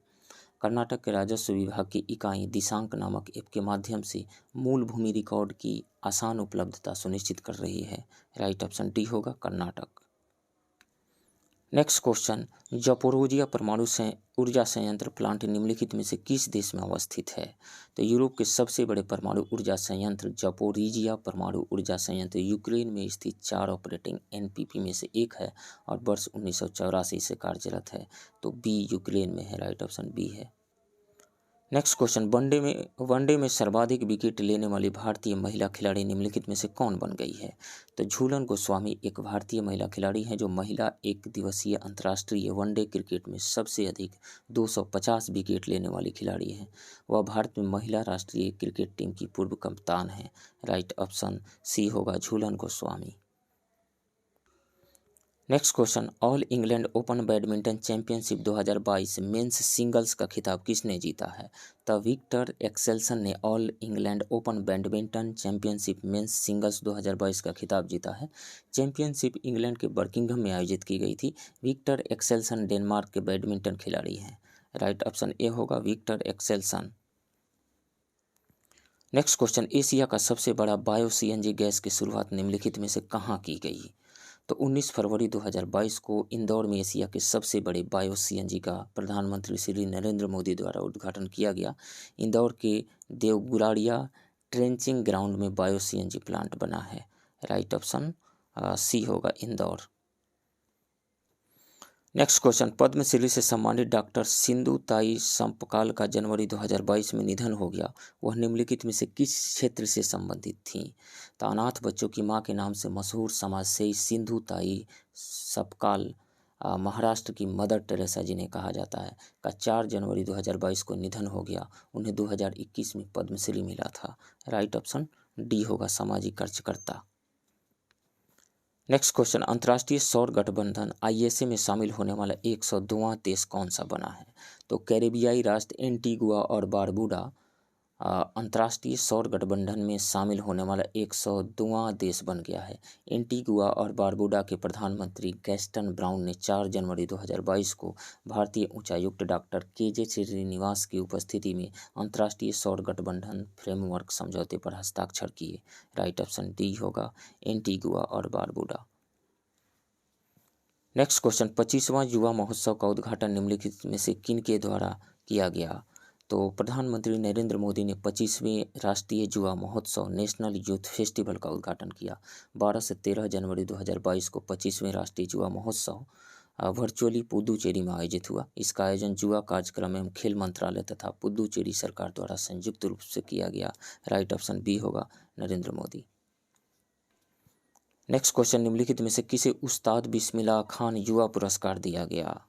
कर्नाटक के राजस्व विभाग की इकाई दिशांक नामक ऐप के माध्यम से मूल भूमि रिकॉर्ड की आसान उपलब्धता सुनिश्चित कर रही है। राइट ऑप्शन डी होगा कर्नाटक। नेक्स्ट क्वेश्चन, जपोरोजिया परमाणु ऊर्जा संयंत्र प्लांट निम्नलिखित में से किस देश में अवस्थित है? तो यूरोप के सबसे बड़े परमाणु ऊर्जा संयंत्र जपोरिजिया परमाणु ऊर्जा संयंत्र यूक्रेन में स्थित 4 ऑपरेटिंग एनपीपी में से एक है और वर्ष 1984 से कार्यरत है। तो बी यूक्रेन में है। राइट ऑप्शन बी है। नेक्स्ट क्वेश्चन, वनडे में सर्वाधिक विकेट लेने वाली भारतीय महिला खिलाड़ी निम्नलिखित में से कौन बन गई है? तो झूलन गोस्वामी एक भारतीय महिला खिलाड़ी हैं जो महिला एक दिवसीय अंतर्राष्ट्रीय वनडे क्रिकेट में सबसे अधिक 250 विकेट लेने वाली खिलाड़ी हैं। वह भारत में महिला राष्ट्रीय क्रिकेट टीम की पूर्व कप्तान हैं। राइट ऑप्शन सी होगा Jhulan Goswami. Next question, All England Open badminton championship 2022 men's singles का खिताब किसने जीता है? तो विक्टर एक्सेल्सन ने All England Open badminton championship men's singles 2022 का खिताब जीता है। चैंपियनशिप इंग्लैंड के बर्किंघम में आयोजित की गई थी। विक्टर एक्सेल्सन डेनमार्क के बैडमिंटन खिलाड़ी हैं। राइट ऑप्शन ए होगा Victor Axelsen. Next question, Asia का सबसे बड़ा बायो सीएनजी गैस की शुरुआत निम्नलिखित में से कहाँ की गई? तो 19 फरवरी 2022 को इंदौर में एशिया के सबसे बड़े बायो सीएनजी का प्रधानमंत्री श्री नरेंद्र मोदी द्वारा उद्घाटन किया गया। इंदौर के देवगुराड़िया ट्रेंचिंग ग्राउंड में बायो सीएनजी प्लांट बना है। राइट ऑप्शन सी होगा इंदौर। नेक्स्ट क्वेश्चन, पद्मश्री से सम्मानित डॉक्टर सिंधु ताई संपकाल का जनवरी 2022 में निधन हो गया। वह निम्नलिखित में से किस क्षेत्र से संबंधित थीं? तो अनाथ बच्चों की मां के नाम से मशहूर समाजसेवी सिंधु ताई संपकाल महाराष्ट्र की मदर टेरेसा जिन्हें कहा जाता है का 4 जनवरी 2022 को निधन हो गया। उन्हें 2021 में पद्मश्री मिला था। राइट ऑप्शन डी होगा सामाजिक कार्यकर्ता। नेक्स्ट क्वेश्चन, अंतर्राष्ट्रीय सौर गठबंधन आईएसए में शामिल होने वाला 102वां देश कौन सा बना है? तो कैरेबियाई राष्ट्र एंटीगुआ और बारबुडा अंतर्राष्ट्रीय सौर गठबंधन में शामिल होने वाला 102वां देश बन गया है। एंटीगुआ और बारबुडा के प्रधानमंत्री गैस्टन ब्राउन ने 4 जनवरी 2022 को भारतीय उच्चायुक्त डॉक्टर केजे श्रीनिवास की उपस्थिति में अंतर्राष्ट्रीय सौर गठबंधन फ्रेमवर्क समझौते पर हस्ताक्षर किए। राइट ऑप्शन डी होगा एंटीगुआ और बारबुडा। नेक्स्ट क्वेश्चन, 25वां युवा महोत्सव का उद्घाटन निम्नलिखित में से किन के द्वारा किया गया? तो प्रधानमंत्री नरेंद्र मोदी ने 25वें राष्ट्रीय युवा महोत्सव नेशनल यूथ फेस्टिवल का उद्घाटन किया। 12 से 13 जनवरी 2022 को 25वें राष्ट्रीय युवा महोत्सव वर्चुअली पुदुचेरी में आयोजित हुआ। इसका आयोजन युवा कार्यक्रम एवं खेल मंत्रालय तथा पुदुचेरी सरकार द्वारा संयुक्त रूप से किया गया। राइट ऑप्शन बी होगा नरेंद्र मोदी। नेक्स्ट क्वेश्चन, निम्नलिखित में से किसे उस्ताद बिस्मिल्लाह खान युवा पुरस्कार दिया गया?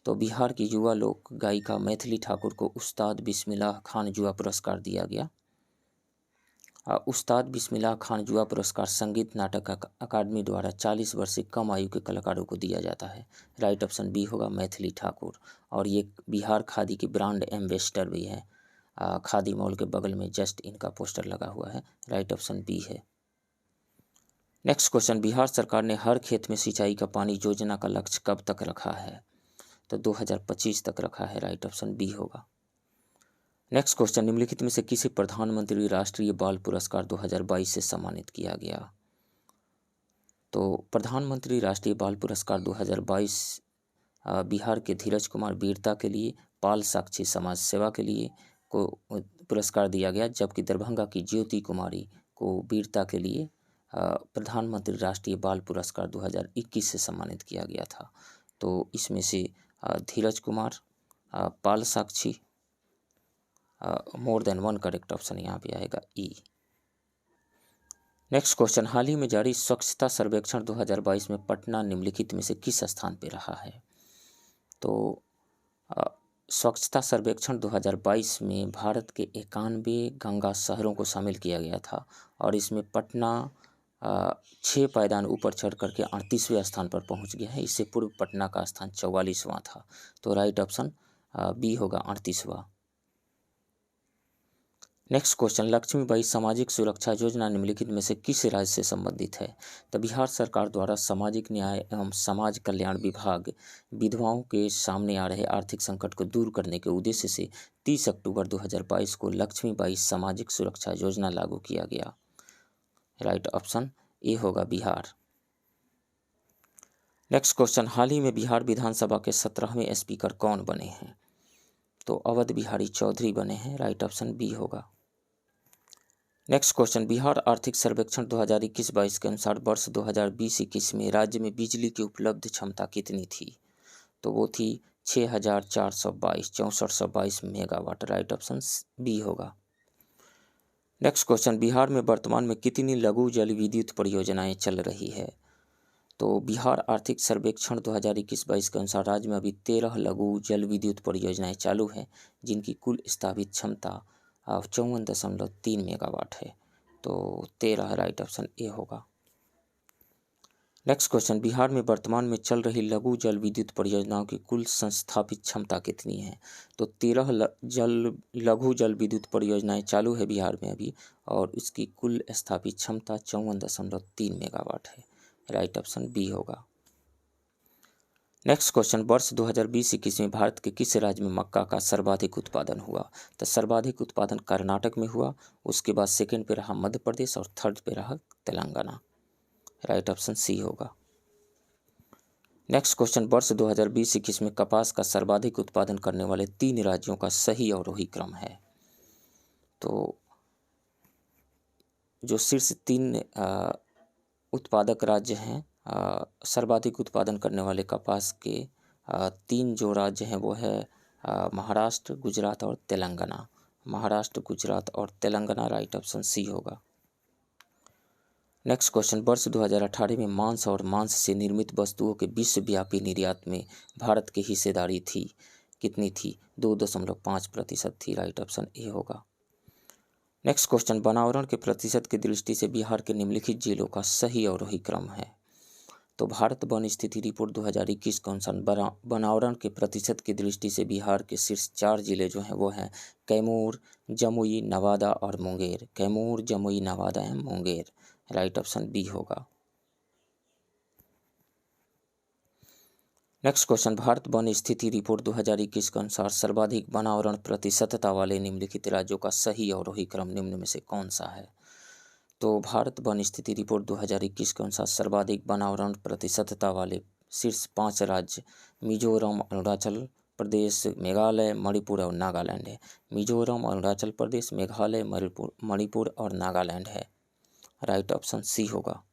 तो बिहार की युवा लोक गायिका मैथिली ठाकुर को उस्ताद बिस्मिल्लाह खान युवा पुरस्कार दिया गया। उस्ताद बिस्मिल्लाह खान युवा पुरस्कार संगीत नाटक अकादमी द्वारा 40 वर्ष से कम आयु के कलाकारों को दिया जाता है। राइट ऑप्शन बी होगा मैथिली ठाकुर। और ये बिहार खादी की ब्रांड एम्बेसडर भी है। खादी मॉल के बगल में जस्ट इनका पोस्टर लगा हुआ है। राइट ऑप्शन बी है। नेक्स्ट क्वेश्चन, बिहार सरकार ने हर खेत में सिंचाई का पानी योजना का लक्ष्य कब तक रखा है? तो 2025 तक रखा है। राइट ऑप्शन बी होगा। नेक्स्ट क्वेश्चन, निम्नलिखित में से किसे प्रधानमंत्री राष्ट्रीय बाल पुरस्कार 2022 से सम्मानित किया गया? तो प्रधानमंत्री राष्ट्रीय बाल पुरस्कार 2022 बिहार के धीरज कुमार वीरता के लिए, पाल साक्षी समाज सेवा के लिए को पुरस्कार दिया गया, जबकि दरभंगा की ज्योति कुमारी को वीरता के लिए प्रधानमंत्री राष्ट्रीय बाल पुरस्कार 2021 से सम्मानित किया गया था। तो इसमें से Dheeraj Kumar, Pal Sakshi, more than one correct option यहाँ पे आएगा ई। नेक्स्ट क्वेश्चन, हाल ही में जारी स्वच्छता सर्वेक्षण 2022 में पटना निम्नलिखित में से किस स्थान पे रहा है? तो स्वच्छता सर्वेक्षण 2022 में भारत के 91 गंगा शहरों को शामिल किया गया था और इसमें पटना 6 पायदान ऊपर चढ़ करके 38वें स्थान पर पहुंच गया है। इससे पूर्व पटना का स्थान 44वां था। तो राइट ऑप्शन बी होगा 38वां। नेक्स्ट क्वेश्चन, लक्ष्मीबाई सामाजिक सुरक्षा योजना निम्नलिखित में से किस राज्य से संबंधित है? तो बिहार सरकार द्वारा सामाजिक न्याय एवं समाज कल्याण विभाग विधवाओं के सामने आ रहे आर्थिक संकट को दूर करने के उद्देश्य से 30 अक्टूबर 2022 को लक्ष्मीबाई सामाजिक सुरक्षा योजना लागू किया गया। राइट ऑप्शन ए होगा बिहार। नेक्स्ट क्वेश्चन, हाल ही में बिहार विधानसभा के 17वें स्पीकर कौन बने हैं? तो अवध बिहारी चौधरी बने हैं। राइट ऑप्शन बी होगा। नेक्स्ट क्वेश्चन, बिहार आर्थिक सर्वेक्षण 2021-22 के अनुसार वर्ष 2020-21 में राज्य में बिजली की उपलब्ध क्षमता कितनी थी? तो वो थी 6422 मेगावाट। राइट ऑप्शन बी होगा। नेक्स्ट क्वेश्चन, बिहार में वर्तमान में कितनी लघु जल विद्युत परियोजनाएं चल रही है? तो बिहार आर्थिक सर्वेक्षण 2021-22 के अनुसार राज्य में अभी 13 लघु जल विद्युत परियोजनाएं चालू हैं, जिनकी कुल स्थापित क्षमता 54.3 मेगावाट है। तो 13 राइट ऑप्शन ए होगा। नेक्स्ट क्वेश्चन, बिहार में वर्तमान में चल रही लघु जल विद्युत परियोजनाओं की कुल संस्थापित क्षमता कितनी है? तो 13 लघु जल विद्युत परियोजनाएं चालू है बिहार में अभी, और इसकी कुल स्थापित क्षमता 54.3 मेगावाट है। राइट ऑप्शन बी होगा। नेक्स्ट क्वेश्चन, वर्ष 2020-21 में भारत के किस राज्य में मक्का का सर्वाधिक उत्पादन हुआ? तो सर्वाधिक उत्पादन कर्नाटक में हुआ, उसके बाद सेकंड पे रहा मध्य प्रदेश और थर्ड पे रहा तेलंगाना। राइट ऑप्शन सी होगा। नेक्स्ट क्वेश्चन, वर्ष 2020-21 में कपास का सर्वाधिक उत्पादन करने वाले 3 राज्यों का सही अवरोही क्रम है? तो जो शीर्ष 3 उत्पादक राज्य हैं, सर्वाधिक उत्पादन करने वाले कपास के 3 जो राज्य हैं वो है महाराष्ट्र, गुजरात और तेलंगाना। महाराष्ट्र, गुजरात और तेलंगाना। राइट ऑप्शन सी होगा। नेक्स्ट क्वेश्चन, वर्ष 2018 में मांस और मांस से निर्मित वस्तुओं के विश्वव्यापी निर्यात में भारत की हिस्सेदारी थी कितनी थी? 2.5% थी। राइट ऑप्शन ए होगा। नेक्स्ट क्वेश्चन, बनावरण के प्रतिशत की दृष्टि से बिहार के निम्नलिखित जिलों का सही अवरोही क्रम है? तो भारत वन स्थिति रिपोर्ट 2021 के अनुसार बनावरण के प्रतिशत की दृष्टि से बिहार के शीर्ष 4 जिले जो हैं वो हैं कैमूर, जमुई, नवादा और मुंगेर। कैमूर, जमुई, नवादा एवं मुंगेर। राइट ऑप्शन बी होगा। नेक्स्ट क्वेश्चन, भारत वन स्थिति रिपोर्ट 2021 के अनुसार सर्वाधिक बनावरण प्रतिशतता वाले निम्नलिखित राज्यों का सही अवरोही क्रम निम्न में से कौन सा है? तो भारत वन स्थिति रिपोर्ट 2021 के अनुसार सर्वाधिक बनावरण प्रतिशतता वाले शीर्ष 5 राज्य मिजोरम, अरुणाचल प्रदेश, मेघालय, मणिपुर और नागालैंड है। मिजोरम, अरुणाचल प्रदेश, मेघालय, मणिपुर और नागालैंड है। राइट ऑप्शन सी होगा।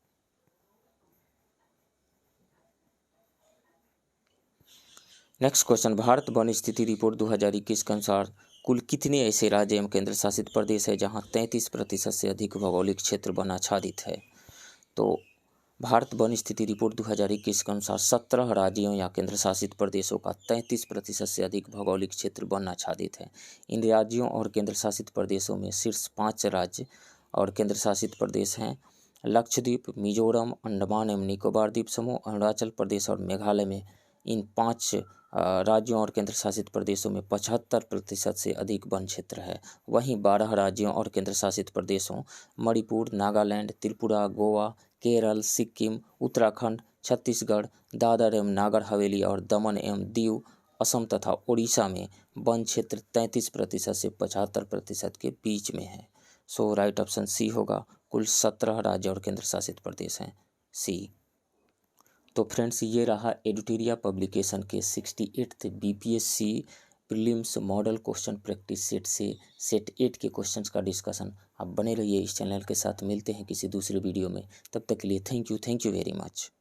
नेक्स्ट क्वेश्चन, भारत वन स्थिति रिपोर्ट 2021 के अनुसार कुल कितने ऐसे राज्य एवं केंद्र शासित प्रदेश है जहां 33% से अधिक भौगोलिक क्षेत्र वन आच्छादित है? तो भारत वन स्थिति रिपोर्ट 2021 के अनुसार 17 राज्यों या केंद्र शासित प्रदेशों का 33% से अधिक भौगोलिक क्षेत्र वन आच्छादित है। इन राज्यों और केंद्र शासित प्रदेशों में शीर्ष 5 राज्य और केंद्र शासित प्रदेश हैं लक्षद्वीप, मिजोरम, अंडमान एवं निकोबार द्वीप समूह, अरुणाचल प्रदेश और मेघालय में। इन 5 राज्यों और केंद्र शासित प्रदेशों में 75% से अधिक वन क्षेत्र है। वहीं 12 राज्यों और केंद्र शासित प्रदेशों मणिपुर, नागालैंड, त्रिपुरा, गोवा, केरल, सिक्किम, उत्तराखंड, छत्तीसगढ़, दादर एवं नागर हवेली और दमन एवं दीव, असम तथा ओडिशा में वन क्षेत्र 33% से 75% के बीच में है। सो राइट ऑप्शन सी होगा। कुल 17 राज्य और केंद्र शासित प्रदेश हैं सी। तो फ्रेंड्स, ये रहा एडुटेरिया पब्लिकेशन के 68th BPSC prelims model question practice set से सेट 8 के क्वेश्चंस का डिस्कशन। आप बने रहिए इस चैनल के साथ। मिलते हैं किसी दूसरे वीडियो में, तब तक के लिए थैंक यू वेरी मच।